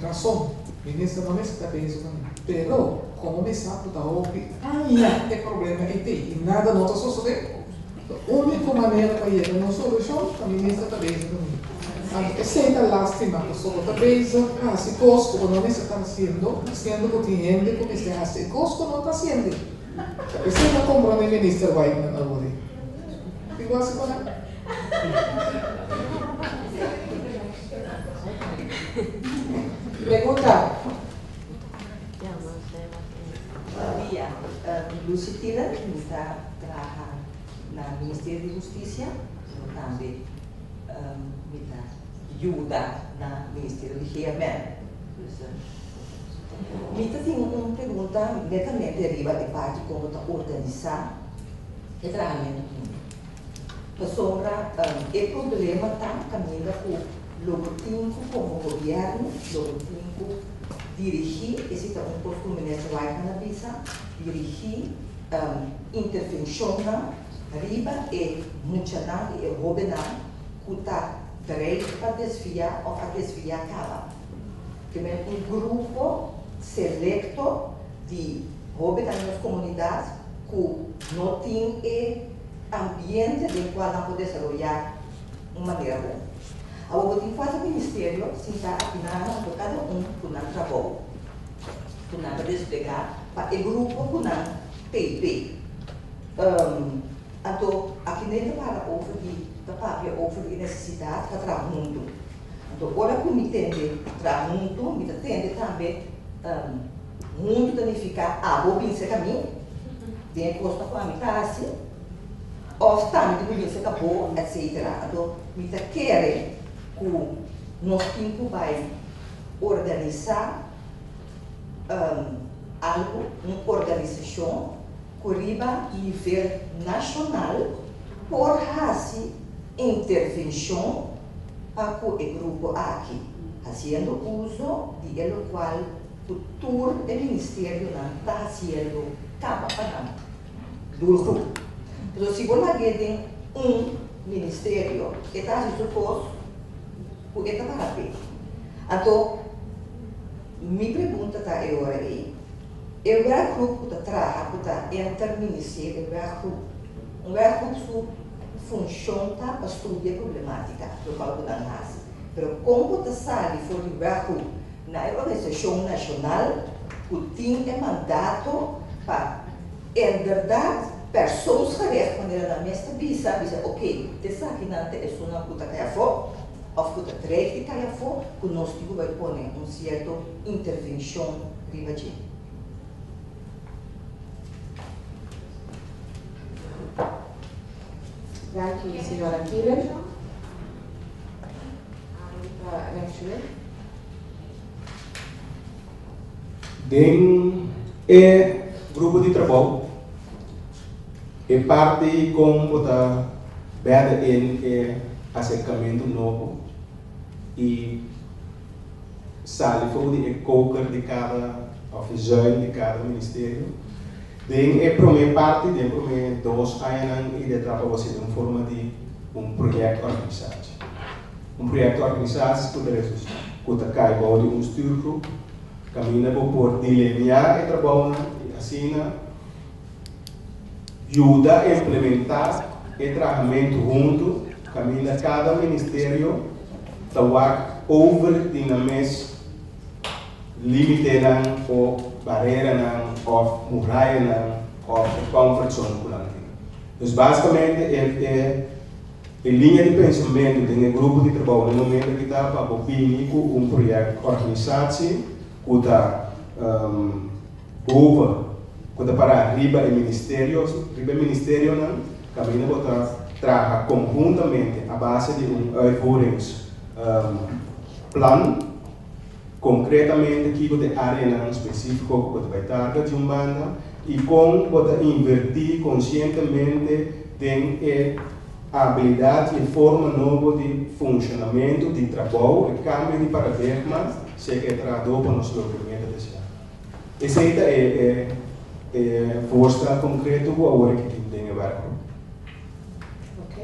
razão, ministro não está bezig pero como me sabe da OPI, é problema que tem e nada não está sucedendo. A única maneira para ir a uma solução, a ministra está bezig aceita lástima que só está bezig, se Costco não está haciendo continente como está haciendo, Costco não está haciendo. Você não comprou nem ministro Weidman agora. Igual assim com ela. Pergunta. Dia, Lucy Tiller está trabalhando no Ministério de Justiça, também ajuda no Ministério de Higiene. Eu tenho uma pergunta netamente deriva de parte de como está organizar o trabalho. Sobre o problema está caminhando por logo tempo como governo, logo tempo dirigir, esse é um posto que o ministro vai na visa, dirigir intervenção na riba e muita nada e governar que está direito para desviar ou para desviar acaba. Que é um grupo selecto de governar nas comunidades que não tem ambiente de qual não pode desenvolver uma maneira boa. Agora, tem quatro ministérios, se está afinando para cada com um trabalho, com um desplegar para o grupo com um PIP. Então, aqui dentro para oferir necessidade para trabalhar junto. Então, agora que me tende trabalhar junto, me tende também muito danificar a boa pinça caminho, bem custa com a mitade, ou também de pinça acabou, etc. Então, me quer que nosso tempo vai organizar algo, uma organização que riba a nível nacional por fazer intervenção para o grupo aqui, fazendo uso de lo qual o futuro do Ministério não está fazendo capa para do grupo. Então, se você tem um ministério que está suposto o que está para ver. Então, minha pergunta está agora aí. Eu vejo grupo que está interministerial, eu vejo grupo que funciona para estudar problemática do qual está nasce. Mas como está saindo for o grupo na organização nacional, que tem mandato para, em verdade, pessoas que respondem na mesma visa, ok, dessa aqui não é só uma puta que é fora, ou que está três de caia fora, que nós temos que pôr certa intervenção privada. Dank u, senhora Tiller. Tem grupo de trabalho e parte com o verde em acercamento novo e sale foi de coker de cada oficial de cada ministério. Tem a primeira parte, tem a primeira 2 anos e de trabalho você em forma de projeto organizado. Projeto organizado que cai de um stuurgroep, caminha por delinear o trabalho e assim ajuda a implementar o tratamento junto, caminha cada ministério trabalha over de mês limite ou barreira ou muralha ou comfort zone. Então, basicamente, a linha de pensamento do grupo de trabalho no momento que está para o projeto organizado, que está para arriba do ministério, caminha para trabalhar conjuntamente a base de uitvoeringsplan, concretamente aqui de área específica que vai target de banda e com invertir conscientemente em a habilidade e forma nova de funcionamento de trabalho e cambio de paradigma se que traduz para nosso documento desse ano. Esse é a força concreta que agora que tem a ver. Ok.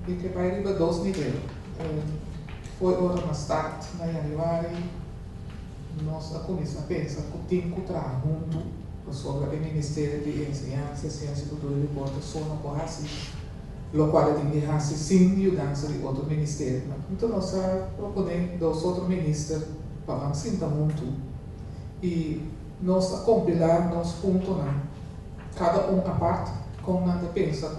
E que vai riba 2 níveis. Foi hora mais tarde, na januário, nossa comissão pensa que tem que trabalhar junto sobre o Ministério de Ensinança, Ciência, Cultura e Deporte, só não pode assim, o qual tem que fazer sem ajuda de outro ministério. Então, nós proponemos dos outros ministros para avançar junto e nós compilar nos pontos, cada um à parte, como nós pensa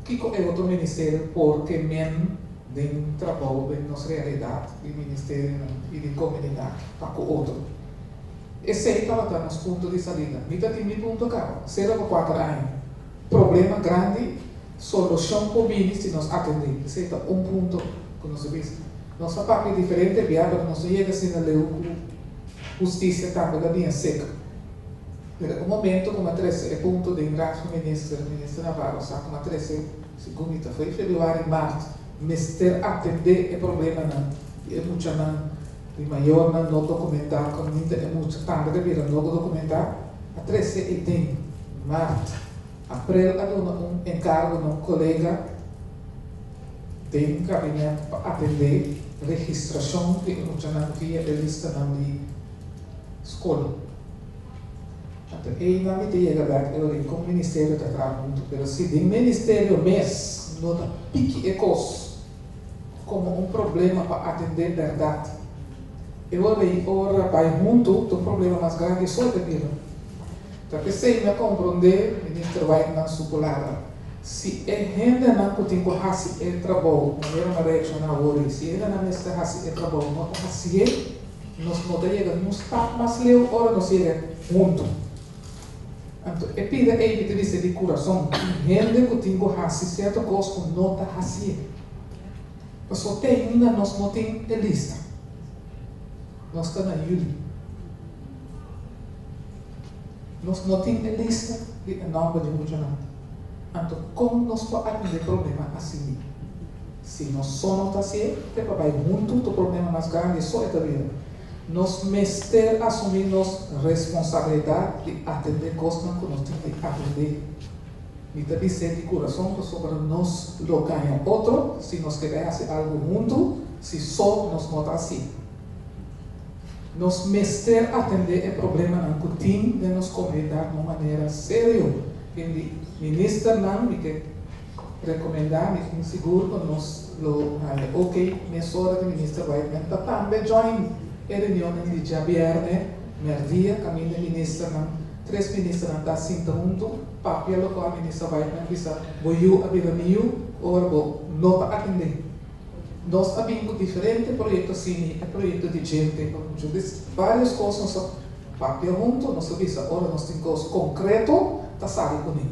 que é outro ministério, porque men de trabalho em nossa realidade, de ministério e de comunidade, para o outro. Esse aí está nos pontos de saída. Mita tem meu ponto cá, será para 4 anos. Problema grande, solução combine se nós atender. Esse é um ponto que nós vimos. Nossa parte é diferente, para nós chega assim na lei, justiça também da linha seca. No momento, como a 13 é ponto de ingresso do ministro Navarro, sabe, como a 13, segundo foi fevereiro e março, mister atender é problema não, é muito não, de maior não documentar, como é muito também devia não documentar, a 13 é tem março, abril há um encargo de um colega tem gabinete para atender registração que é muito não via a lista de escola. E não me diga que como ministério está trabalhando, mas se o ministério mesmo não pique ecos como problema para atender verdade, eu ora vai muito do problema mais grande só daquilo. Então, se me compreender, o ministro vai na sua palavra. Se é gente não que tem que fazer trabalho, não é reação na hora, se ele não está fazendo trabalho, não está fazendo, nós não chega, não está mais leu, ora não chega muito. Então, é pida que te de coração, gente que tem que fazer certa coisa que não está fazendo. Mas só tem ainda, nós não temos lista. Nós estamos na Yuli. Nós não temos lista de nome de muito nada. Então, como nós podemos atender problema assim? Se nós só não está assim, vai muito do problema mais grande, só é da vida. Nós mestre assumir nossa responsabilidade de atender coisas que nós temos que atender. E também ser de coração sobre nós lo ganham outro, se nós queremos fazer algo junto, se só nós não está assim. Nós mestre atender o problema que tem de nos comunidade de uma maneira séria. E o ministro não me quer recomendar, me seguro que nós lo ok, nessa hora que o ministro vai também join a reunião de dia viernes, merdia, caminho do ministro, 3 ministros estão assim junto, papel com a ministra vai pensar, vou eu abrir a mim, ou vou não para atender. Nós abrimos diferentes projetos, assim, projetos de gente, várias coisas, papel junto, nós sabemos, agora nós temos coisas concretas, está saindo comigo.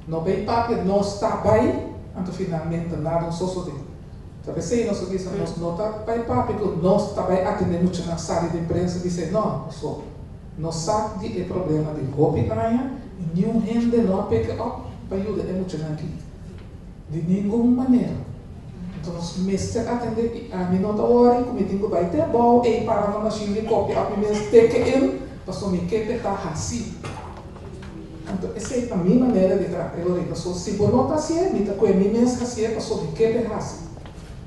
Não bem papel, não está bem, então finalmente nada, não sou só de. Talvez se nós sabemos, nós não está bem papel, nós está bem atendendo muito na sala de imprensa, dizer, não, só. Nós sabemos que é problema de roupa e nenhum gente não pega para ajudar é muito aqui. De nenhuma maneira. Então, nós mestre atender a mim não está hora, como eu tenho que vai ter bom, e para uma machine de cópia, a mim mesmo ter que ir, para só me querer estar assim. Então, essa é a minha maneira de trabalhar. Eu digo, se você não está assim, me está com a minha mesma assim, para só me querer assim.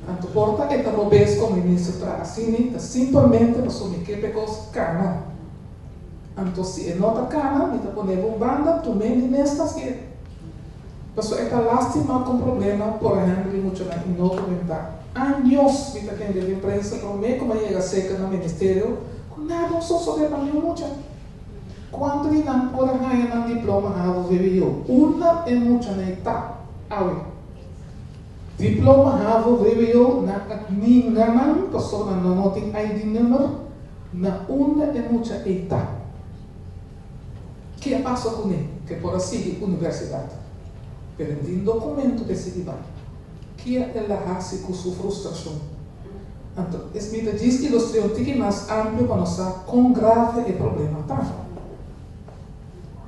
Então, porta é para o bem como o ministro traz assim, simplesmente para só me querer coisa cana. Então, se é nota cana, me está pondo uma banda, também me está assim. Pessoal, está lastimado com problema, por exemplo, muito não comentar. Anos, me está tendo de imprensa, como chega seca no ministério, nada, não sou sobre para mim muito. Quando ele não pode ganhar um diploma, uma é muito na etapa. Diploma veio na ninguém, pessoa não tem ID number, na uma é muita etapa. Que passa com ele? Que por assim universidade. Perdi um documento desse debate. Que ela hace com sua frustração. Então, Smith diz que os triunfos mais amplos para nós quão grave é o problema. Tá?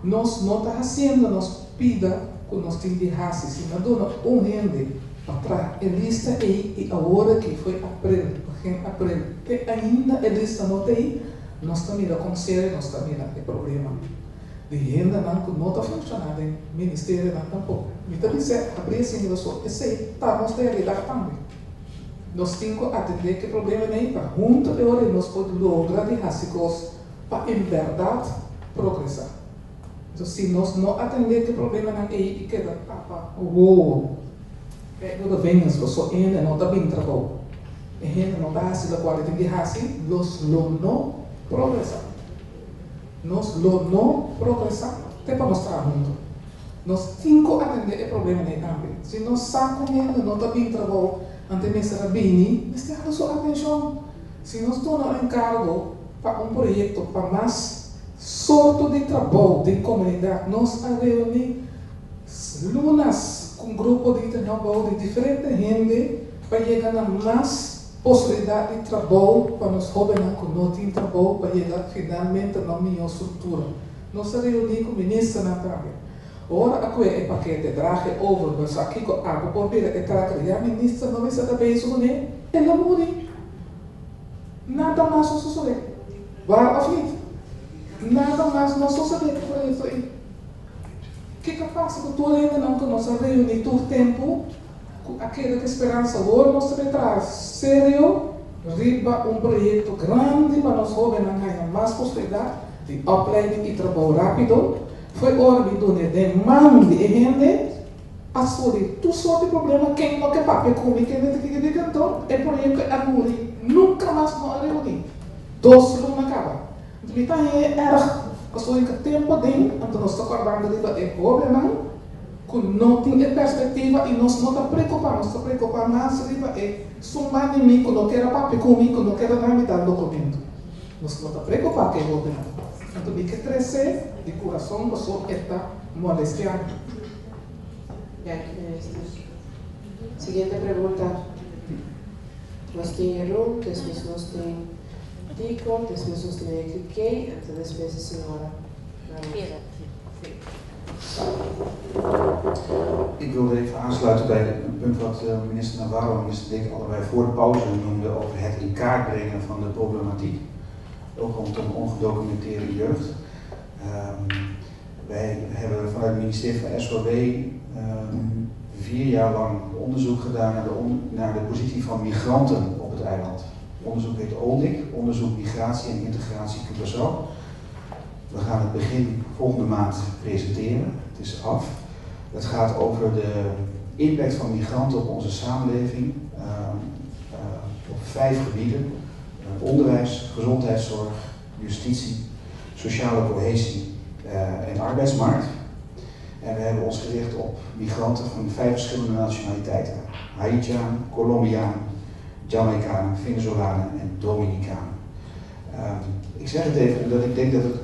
Nós não está fazendo, nós pida que nós temos de fazer, se não dona rende para trás. A lista aí, e a hora que foi aprender, que ainda a lista não tem, nós também não conseguimos, nós também não tem problema. de gente não está funcionando em ministério tampouco. Então, isso é a pressão da sua. Isso aí está nos realidade também. Nós temos que atender que problema nem para junto de hora nós podemos lograr de rasicos para em verdade progressar. Então, se nós não atender que problema não é e que para é do venhas que só ainda não está bem trabalho. E ainda não está assim da qualidade de assim, nós não progressar. Nós não progressar, até para mostrar junto. Nós temos que atender o problema nem também. Se nós sabemos ainda não está bem trabalho ante Mr. Rabini, nós temos a sua atenção. Se nós estamos encargo para projeto para mais sorte de trabalho de comunidade, nós reunimos lunas com grupo de trabalho de diferente gente para chegar a mais possibilidade de trabalho para os jovens que não têm trabalho para chegar finalmente na minha estrutura. Nós reunimos com o ministro na tarde. Ora, aqui é paquete, drage over, mas aqui com água, por vir a trazer, e a ministra não vai ser da vez, né? Ela morre. Nada mais não sucede. Waar of niet? Nada mais não sucede por isso aí. O que passa com tudo ainda não que nós reunimos todo tempo, aquela esperança, agora nós traz sério, riba projeto grande para nós jovens ganhar mais possibilidade de opleiding e trabalho rápido. Foi hora de donar demanda de gente a resolver todo sorte de problema. Quem não quer papel comigo, quem não quer dizer então, é por aí que a morrer. Nunca mais não reunir. 2 não acaba. Então, é erro. A sua tempo dentro, então nós estamos acordando de é problema, que não tem perspectiva e nós não estamos preocupados. Nós estamos preocupados mais é sumar de mim, que não quer papel comigo, que não quer dar me dar documento. Nós não estamos preocupados com o problema. Então, tem que crescer de coração, a pessoa está molestando. Siguiente pregunta. Nós temos Rum, depois nós temos Tico, depois nós temos Kikei, e depois a senhora. Ik wilde even aansluiten bij het punt wat minister Navarro en minister Dick allebei voor de pauze noemden over het in kaart brengen van de problematiek. Ook rondom ongedocumenteerde jeugd. Wij hebben vanuit het ministerie van SOW 4 jaar lang onderzoek gedaan naar de positie van migranten op het eiland. Het onderzoek heet OLDIC, Onderzoek Migratie en Integratie Curaçao. We gaan het begin volgende maand presenteren. Het is af. Het gaat over de impact van migranten op onze samenleving op 5 gebieden. Onderwijs, gezondheidszorg, justitie, sociale cohesie en arbeidsmarkt. En we hebben ons gericht op migranten van 5 verschillende nationaliteiten. Haitiaan, Colombiaan, Jamaicaan, Venezolanen en Dominicaan. Ik zeg het even omdat ik denk dat het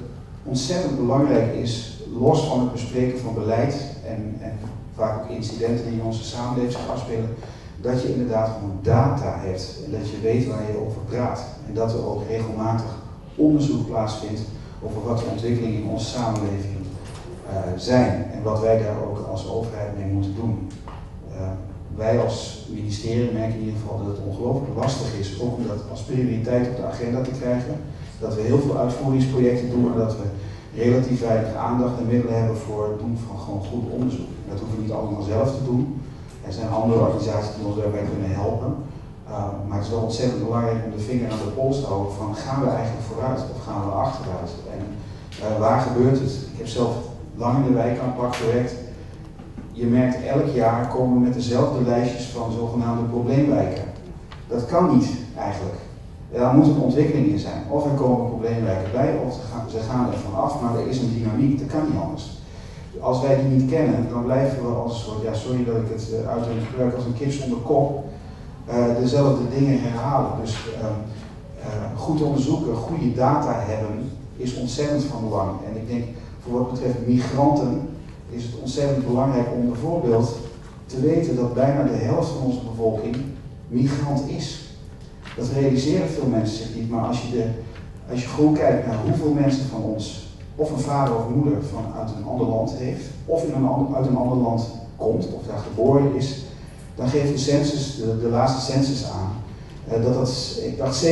ontzettend belangrijk is, los van het bespreken van beleid en vaak ook incidenten die in onze samenleving zich afspelen, dat je inderdaad gewoon data hebt en dat je weet waar je over praat. En dat er ook regelmatig onderzoek plaatsvindt over wat de ontwikkelingen in onze samenleving zijn en wat wij daar ook als overheid mee moeten doen. Wij als ministerie merken in ieder geval dat het ongelooflijk lastig is, ook om dat als prioriteit op de agenda te krijgen. Dat we heel veel uitvoeringsprojecten doen en dat we relatief weinig aandacht en middelen hebben voor het doen van gewoon goed onderzoek. Dat hoeven we niet allemaal zelf te doen. Er zijn andere organisaties die ons daarbij kunnen helpen. Maar het is wel ontzettend belangrijk om de vinger aan de pols te houden van gaan we eigenlijk vooruit of gaan we achteruit. En waar gebeurt het? Ik heb zelf lang in de wijkaanpak gewerkt. Je merkt elk jaar komen we met dezelfde lijstjes van zogenaamde probleemwijken. Dat kan niet eigenlijk. Daar moet een ontwikkeling in zijn. Of er komen probleemwijken bij, of ze gaan er van af, maar er is een dynamiek, dat kan niet anders. Als wij die niet kennen, dan blijven we als een soort, ja sorry dat ik het uitdrukking gebruik, als een kip zonder kop, dezelfde dingen herhalen. Dus goed onderzoeken, goede data hebben, is ontzettend van belang. En ik denk, voor wat betreft migranten, is het ontzettend belangrijk om bijvoorbeeld te weten dat bijna de helft van onze bevolking migrant is. Dat realiseren veel mensen zich niet, maar als je gewoon kijkt naar hoeveel mensen van ons of een vader of moeder uit een ander land heeft, of uit een ander land komt, of daar geboren is, dan geeft de census, de laatste census aan, ik dacht 47%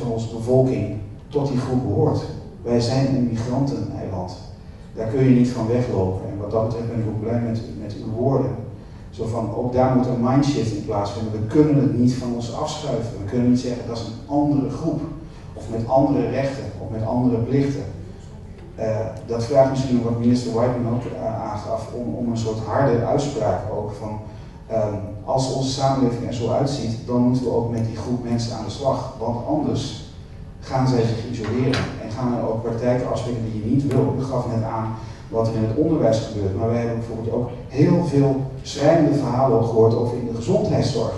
van onze bevolking tot die groep behoort. Wij zijn een migranteneiland. Daar kun je niet van weglopen. En wat dat betreft ben ik ook blij met uw woorden. Zo van, ook daar moet een mindshift in plaatsvinden. We kunnen het niet van ons afschuiven. We kunnen niet zeggen dat is een andere groep. Of met andere rechten, of met andere plichten. Dat vraagt misschien ook wat minister Whiteman ook aangaf, om een soort harde uitspraak ook van, als onze samenleving er zo uitziet, dan moeten we ook met die groep mensen aan de slag. Want anders gaan zij zich isoleren en gaan er ook praktijken afspelen die je niet wil. Ik gaf net aan wat er in het onderwijs gebeurt, maar wij hebben bijvoorbeeld ook heel veel schrijnende verhalen ook gehoord over in de gezondheidszorg.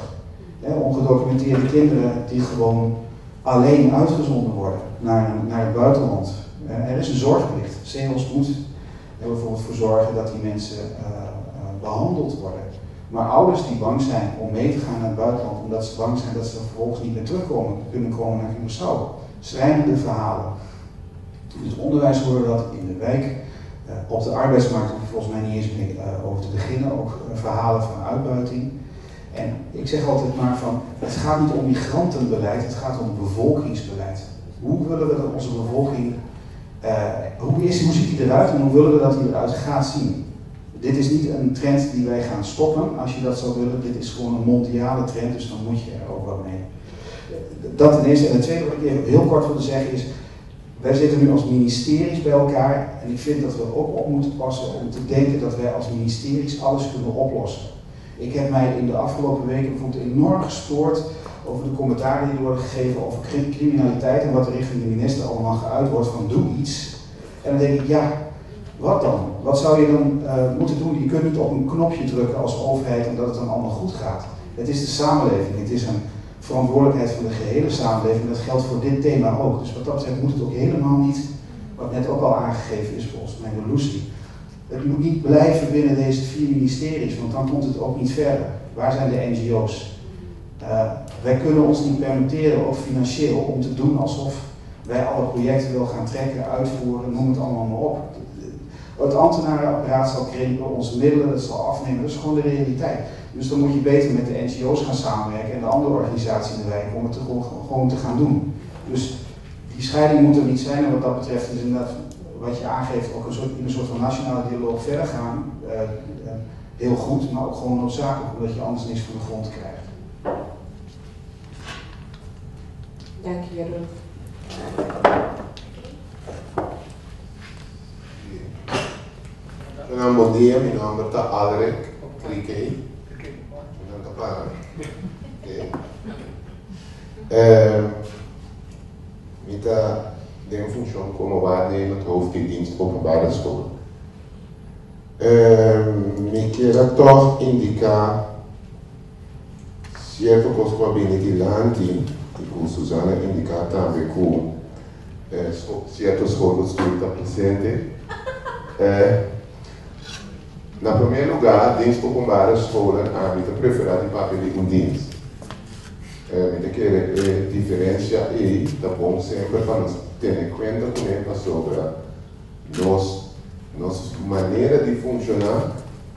Ongedocumenteerde kinderen die gewoon alleen uitgezonden worden naar het buitenland. Er is een zorgplicht. CEO's moet er bijvoorbeeld voor zorgen dat die mensen behandeld worden. Maar ouders die bang zijn om mee te gaan naar het buitenland, omdat ze bang zijn dat ze vervolgens niet meer kunnen komen naar Curaçao. Schrijnende verhalen. In het onderwijs horen we dat, in de wijk, op de arbeidsmarkt hoef je volgens mij niet eens mee over te beginnen, ook verhalen van uitbuiting. En ik zeg altijd maar van, het gaat niet om migrantenbeleid, het gaat om bevolkingsbeleid. Hoe willen we dat onze bevolking, hoe ziet die eruit en hoe willen we dat die eruit gaat zien? Dit is niet een trend die wij gaan stoppen, als je dat zou willen. Dit is gewoon een mondiale trend, dus dan moet je er ook wat mee. Dat ten eerste. En het tweede wat ik even heel kort wilde zeggen is, wij zitten nu als ministeries bij elkaar en ik vind dat we ook op moeten passen om te denken dat wij als ministeries alles kunnen oplossen. Ik heb mij in de afgelopen weken bijvoorbeeld enorm gestoord over de commentaren die worden gegeven over criminaliteit en wat er richting de minister allemaal geuit wordt van doe iets. En dan denk ik, ja, wat dan? Wat zou je dan moeten doen? Je kunt niet op een knopje drukken als overheid en dat het dan allemaal goed gaat. Het is de samenleving, het is een verantwoordelijkheid van de gehele samenleving. Dat geldt voor dit thema ook. Dus wat dat betreft moet het ook helemaal niet, wat net ook al aangegeven is volgens mij door Lucy. Het moet niet blijven binnen deze 4 ministeries, want dan komt het ook niet verder. Waar zijn de NGO's? Wij kunnen ons niet permitteren, ook financieel, om te doen alsof wij alle projecten willen gaan trekken, uitvoeren, noem het allemaal maar op. Het ambtenarenapparaat zal krimpen, onze middelen, dat zal afnemen, dat is gewoon de realiteit. Dus dan moet je beter met de NGO's gaan samenwerken en de andere organisaties in de wijk om het gewoon te gaan doen. Dus die scheiding moet er niet zijn en wat dat betreft is inderdaad wat je aangeeft ook in een soort van nationale dialoog verder gaan. Heel goed, maar ook gewoon noodzakelijk, omdat je anders niks van de grond krijgt. Dank je, Jeroen. Bom dia, meu nome é Alric Cliquei. Mita de functie como waarde in het hoofddienst openbare school. Me queira toch indicar certo coisa que bem vigilanti, tipo Susana indicar também com certo escola está presente. Na primeiro lugar, dienst openbare scholen aanbieden preferati papel de dienst. Me querer diferencia e tá bom sempre para nos ter em conta também sobre nossa maneira de funcionar,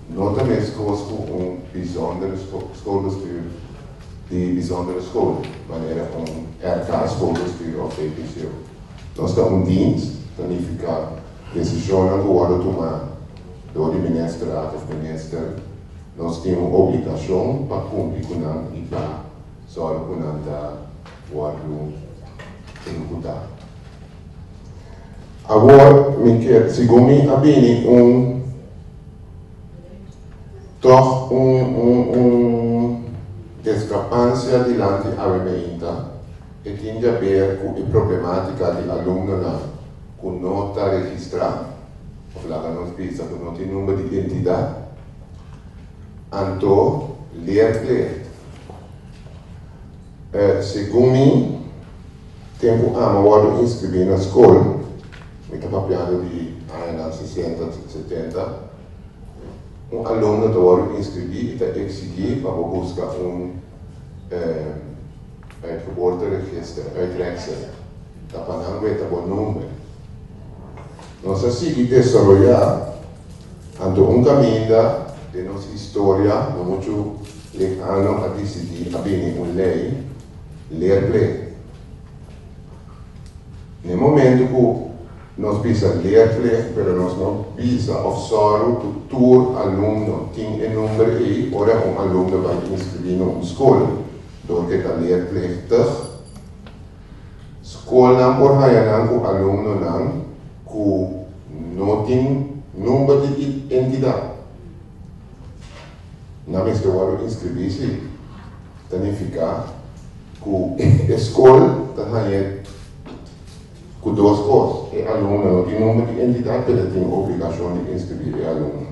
não também com bijzondere schoolbestuur, die bijzondere school, maneira RK schoolbestuur of EPCO. Nós temos dienst, planificar, decisões geworden tomar door de ministerraad of minister. Nós temos obrigação para cumprir com a IPA, zorgen com a worden executado. Agora, segundo me abini toch discrepância diante a remeinta e tinha a ver com a problemática de alunos com nota registrada, of laten we ons dat nog die nummer de identiteit, anto leerplicht. Segundo me, tempo ama worden inscrever na school, met de papiano de anos 60, 70, aluno te worden inscrever e te exigir para buscar uitgeboorteregister, uitreksel. Dat panang weet dat een nummer. Nós assim desarrollar ante caminho de nossa história, no muito lejano a decidir a bem lei, ler play. No momento que nós pisa leerplicht, pero nós não pisa of sorro tutor aluno tem um número aí, ora aluno vai inscrever na escola, door que está leerplichtig. School não por hayanan com aluno não, com não tem número de identidade. Não me estou a inscrever-se, significa que a escola está com duas coisas. O aluno não tem número de identidade, mas tem obrigação de inscrever o aluno.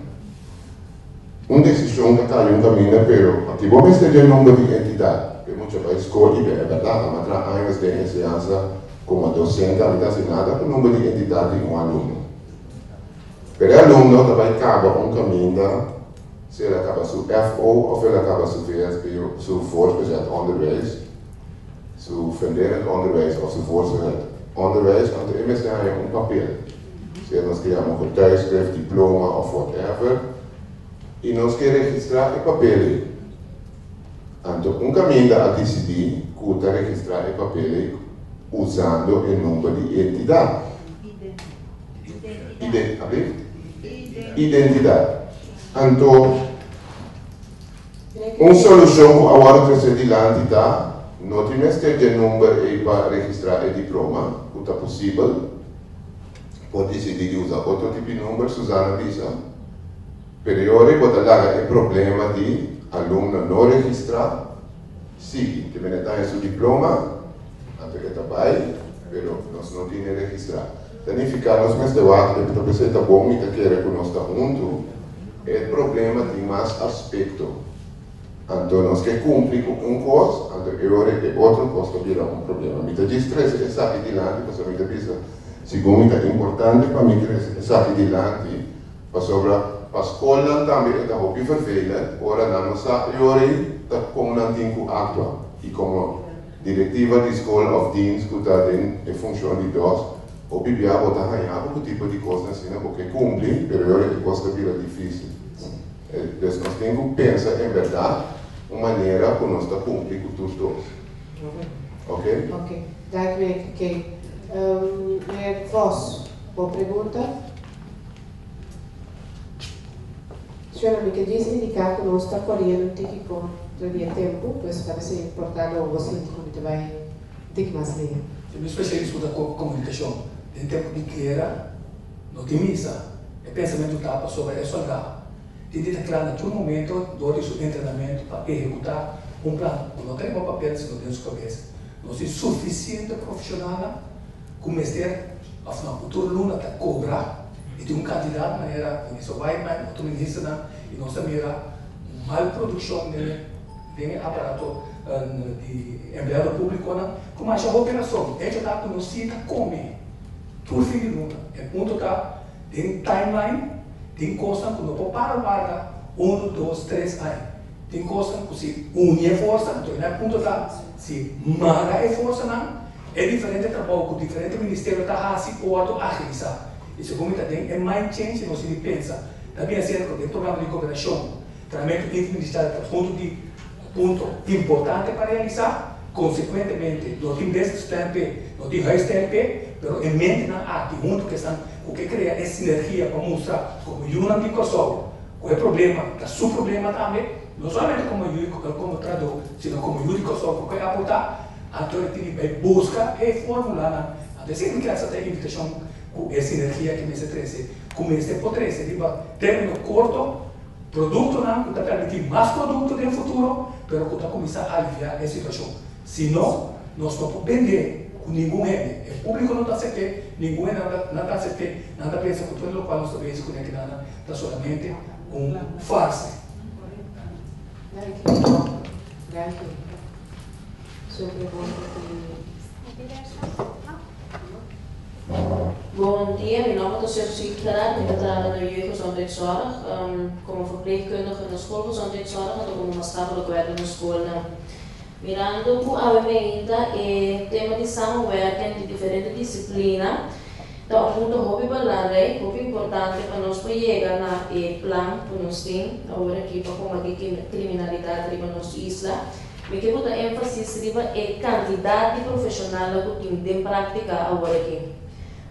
Uma decisão que caiu também, mas se você tem número de identidade, porque muitas vezes a escola, é verdade, mas há anos de ensinança como docente, não está assinada com o número de identidade de um aluno. Mas o aluno também acaba caminho, se ele acaba seu FO ou ele acaba seu VSP, seu voortgezet onderwijs, seu verderend onderwijs of seu voortgezet onderwijs, want de immers zijn papel. Se nós criamos um getuigschrift, diploma of whatever, e nós queremos registrar o papel. Então, caminho a decidir que registrar o papel usando o número de identidade. Identidade. Então, uma solução que agora precisa de lá está, não temos que ter o número para registrar o diploma, que está possível. Pode decidir usar outro tipo de número, Susana Bisa. Periore pode dar o problema de aluno não registrar, sim, que tem seu diploma, até que está bem, mas nós não temos que registrar. Significa, nós mesmos debates, que talvez está bom e que quer que nós estamos juntos, o problema tem mais aspecto. Então, nós que cumprir com coisa, então, outro coisa vira problema. Muita estresse é sair de lá, porque muita vez, segundo é importante para mim, que sair de lá, para a escola também é muito vervelhante, ora não sabe, como não tem que actuar. E como diretiva de escola of dienst, que está em função de nós, o BBA pode ganhar um tipo de coisa assim, porque cumpre, mas a coisa vira difícil. Então, nós temos que pensar, em verdade, uma maneira que nós estamos cumprindo com todos. Ok? Ok. Dank u, Kay. Meneer Vos, boa pergunta. Senhora, me quer indicar que nós estamos correndo um tique com o tempo, pois deve ser importante você que vai ter mais ler. Eu me especializo da comunicação. Em tempo de guerra, não tem missa. É pensamento tapa sobre a soldado. Tem que estar claro, naquele momento, durante o treinamento, para executar um plano. Não tem um papel se não tem sua cabeça. Nós somos suficiente profissional como mestre, afinal, o futuro aluno está cobrar e tem um candidato, maneira, que só vai mais, outro ministro, e nós também mal produção de aparato de empregado público, como a operação. Ele está conhecida como por fim de luna. É ponto tá tem timeline, tem coisa que não pode parar 1, 2, 3 anos. Tem coisa que se une a força, então é ponto tá se mara a força não. É diferente trabalho com diferente ministério tá assim ou outro agilizar. Isso como tem é mais change não se pensa. Também é certo que programa de cooperação, treinamento interministerial é ponto importante para realizar. Consequentemente, não tem desse tempo, não tem mais tempo, mas em mente não há que junto que estão o que cria essa sinergia para mostrar como eu não digo só qual é o problema, que é o problema também, não somente como tradutor, sino como eu digo só porque apontar, então ele tem que buscar e formular, até sempre que essa invitação com essa sinergia que me se traz, como este pode ser, tipo, termino curto, produto não, que está permitindo mais produto no futuro, mas que está começando a aliviar a situação. Se não, nós não podemos vender com nenhum rende. O público não está certo, ninguém não está certo, nada pensa que tudo o qual nós sabemos que nada está solamente farsa. Bom dia, meu nome é Dr. Siklara, ik trabalho na jeugdgezondheidszorg, como verpleegkundige na schoolgezondheidszorg en como maatschappelijk werker na school. Mirando com a ainda é tema de samenwerking de diferentes disciplinas, então um ponto hobby balare, hobby importante para nós para chegar na plan que nós temos agora aqui para combater criminalidade na nossa isla. Me que botar ênfase riba é quantidade de profissionais que tem de prática agora aqui.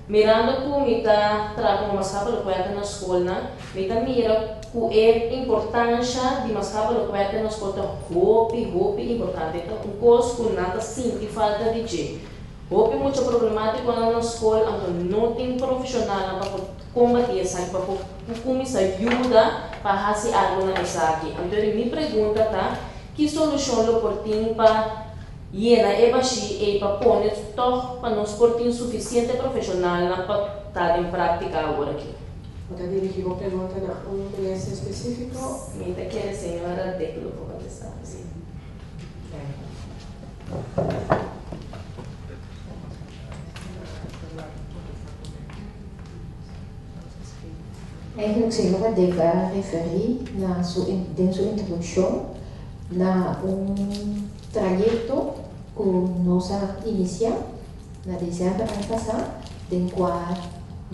Mirando como está trabalhando mais rápido na escola, mira que é importância de mais rápido na escola, roupa importante. Então, coisa que nada sinto falta de jeito. Roupa é muito problemático na escola, então não tem profissional para combater isso, para começar ajuda para fazer algo na aqui. Então, me pergunta, tá? Que solução eu portinho para Iena é baixi e para pôr para nós portinho suficiente profissional para estar em prática agora aqui. Vou dirigir uma pergunta a um cliente específico. Me quer a senhora de que eu vou contestar. Sim. Eigenlijk senhora deve referir na sua introdução na trajeto que nós iniciamos na dezembro ano passado, em qual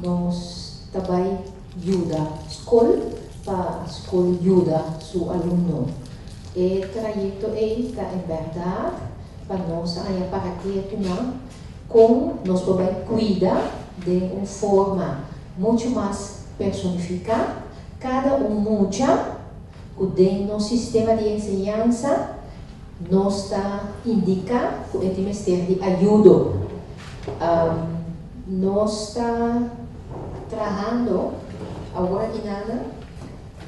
nós também ajuda a escola para a escola ajuda seu aluno. E trajeto está em verdade para nós para que como nós podemos cuidar de uma forma muito mais personificada, cada muda que dentro do sistema de ensinança nós está indicando que o Ministério de ajuda. Nós está trabalhando agora em nada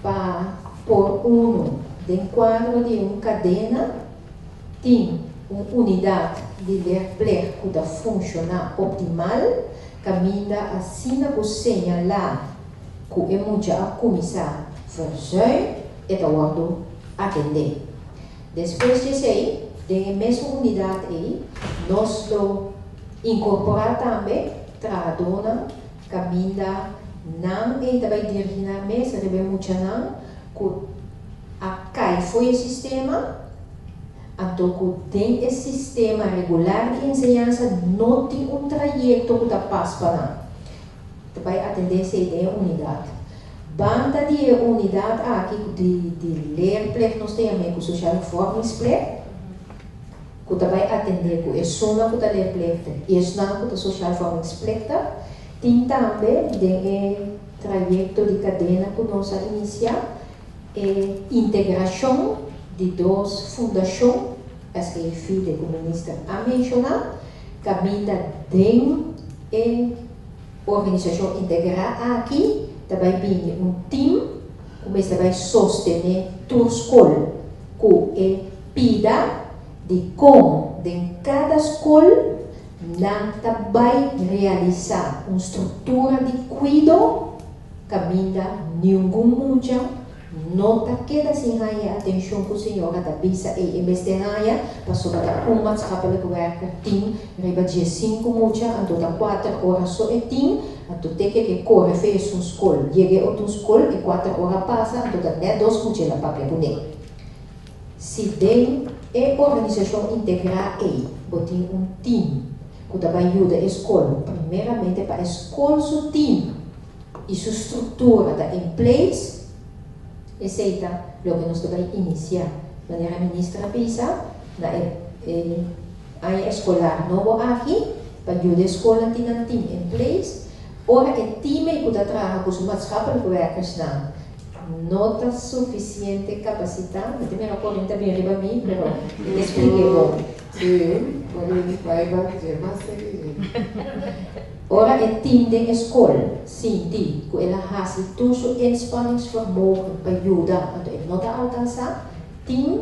para por dentro quadro de uma cadena tem uma unidade de ler que está funcionar optimal, caminha assim que señalar que é muito a começar a fazer e a atender. Depois disso aí, dentro da mesma unidade aí, nós incorporar também trabalhadora, caminha, não e também dirigir na mesa, também muito não, que a foi o sistema, então que dentro do sistema regular de ensinança não tem trajeto que está passando para atender essa ideia unidade. Banda de unidade aqui de ler plek nós temos com social forming plek que também atender com soma que está ler plek e não com social forming plek tem também de trajeto de cadena que nós iniciar integração de duas fundações as que é filha que o ministro a mencionar caminha dentro organização integrada aqui também tem time que vai sostener tua escola que é pida de como em cada escola não vai realizar uma estrutura de cuidado caminha nenhum mundo não queda sem a atenção que a senhora da bisa e investigaria para sobre uma maatschappelijke werker 10 riba de 5 mucha anto da 4 horas só é 10 anto tem que correr fez uma escola cheguei a outra escola e 4 horas passa anto da net 2 mucha na papel boné se tem organização integrada aí botem time que também ajuda a escola primeiramente para a escola seu time e sua estrutura está em place aceita o que nós também iniciar maneira ministra pisa na área escolar novo aqui para ajudar a escola ter um time em place ora o time que está trabalhando com os maatschappelijke werkers não está suficiente capacidade não tem a corrente bem arriba a mim mas expliquei bom sim vai dizer mas ora é time da escola, sim, que ela faz todo o inspanningsvermogen para ajudar, então ele não está alcançar, tem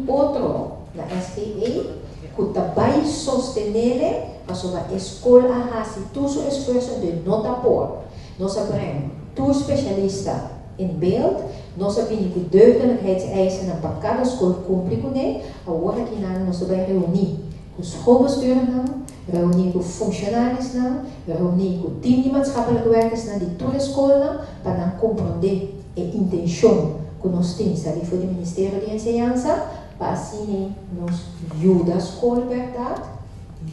outro na STE que também sostener para a escola faz todo o esforço de não está por. Nós sabemos, tu especialista em beeld, nós sabemos que deugdelijkheidseisen para cada escola cumprir com ele, agora que nós vamos reunir os schoolbesturen reunir com funcionários, reunir com o time de maatschappelijke werkers de toda a escola para compreender a intenção que nós temos ali foi do Ministério de Ensinança para assim nos ajuda a escola, verdade,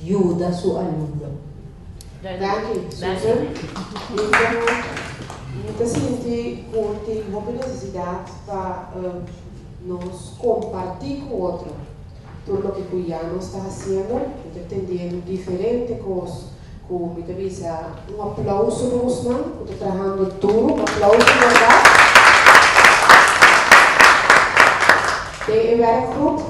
ajuda o aluno. Susan. Então, senti que tem uma necessidade para nos compartilhar com o outro tudo o que o Iano está fazendo, entendendo diferentes coisas com muita visa aplauso para nós, que está trabalhando duro, aplauso de verdade. Tem werkgroep,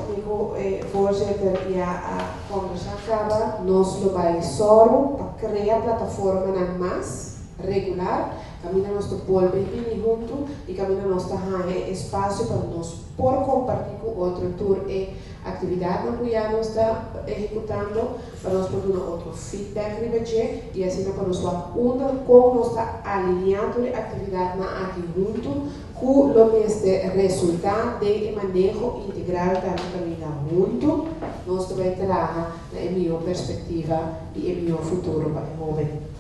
voorzitter, a conversa acaba, nós vamos soro para criar plataforma mais regular, caminha nosso povo bem junto e caminha nosso espaço para nós por compartilhar com outro tour e atividade que já nós está executando para nós poder outro feedback e assim para nós como nós está alinhado a atividade aqui junto com o resultado de manejo integral da caminhada junto nós também traga na minha perspectiva e em meu futuro para o momento.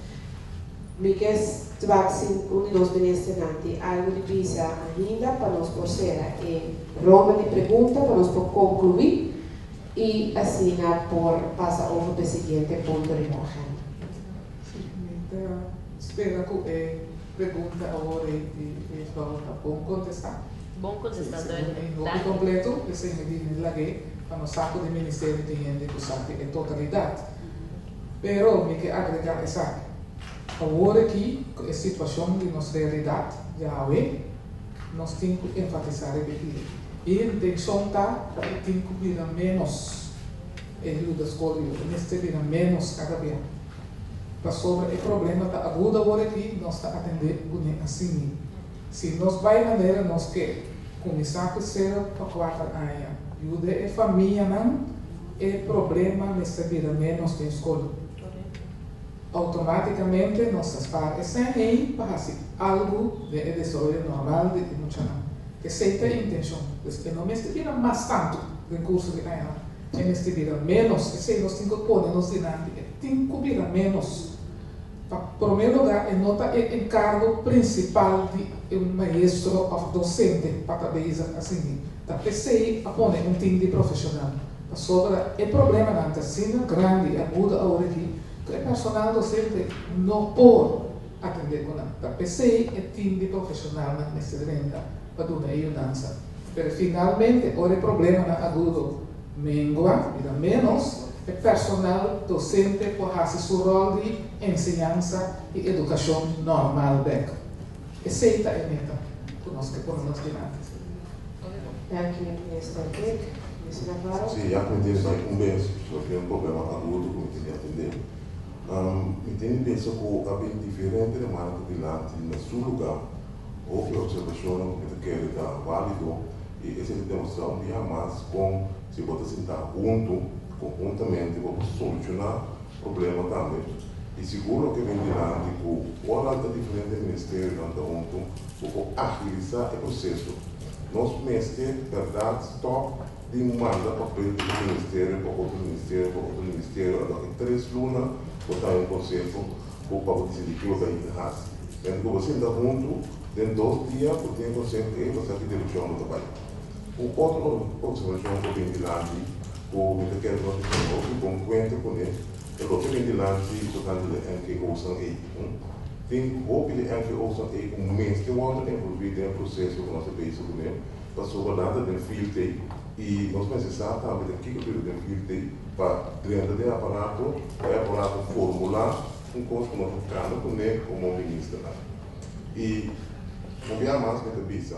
Miques Tvaxin Unidos Benestenanti, algo de pisa ainda para nós poder ronda de perguntas para nós concluir e assim por passar para o seguinte ponto de agenda. Espero que pergunta agora e bom contestar. Bom contestar, em completo, esse medida lagay para nós saco do Ministério de Gente que sabe em totalidade. Pero me que agregar essa agora aqui, a situação de nossa realidade, já é, nós temos que enfatizar aqui. E a intenção está que tem que vir menos ajuda da escola, neste vir menos cada vez. Para sobre o problema está agudo agora aqui, nós está atendendo assim. Se nós vai maneira, nós quer começar com 0 para 4 anos. Ajuda a família, não, é problema neste vir menos da escola. Automaticamente nossas pais saem para algo de desenvolvimento normal de emocional. Que seita a intenção. Que não me vira mais tanto recurso de ganhar. Que me vira menos. Se nós temos que pôr nos dinâmicos, tem que virar menos. Em primeiro lugar, nota o encargo principal de maestro ou docente para trabalhar assim. Da PCI a pôr time de profissional. Sobre o problema não está sendo grande, agudo agora aqui. O personal docente não pode atender com a PCI e time de profissional nessa renda para dar ajuda. Mas finalmente, o problema não agudo mengua, menos, o personal docente pode fazer seu rol de ensinança e educação normal. Essa é a meta que nós queremos diante. Sim, já aprendi um mês, só que é um problema agudo que eu tenho que atender. Eu tenho pensado que é bem diferente de maneira de lá, no seu lugar, ou que a observação que quer dar válido, e essa demonstração de mais com se você sentar conjuntamente, para solucionar o problema também. E seguro que vem de lá, tipo, olha a diferente ministério, anda junto, para agilizar o processo. Nosso ministério, verdade, stop, demanda papel do ministério para outro ministério, em 3 lunas, botar um conselho para decidir que vai errar. Quando você está junto, em 2 dias, você tem conselho e você tem direção do trabalho. O outro observação que vem de lá, o que quer que bom conta com ele, é o que vem de lá, portanto, é que ouçam aí. Tem roupa de que ouçam aí um mês que o outro envolvido no processo do nosso país mesmo, para sobre nada de filtro e nós precisamos também de que do filtro para dentro do aparato, formular coisa que nós ficamos com ele como ministro. E não havia mais que a visa.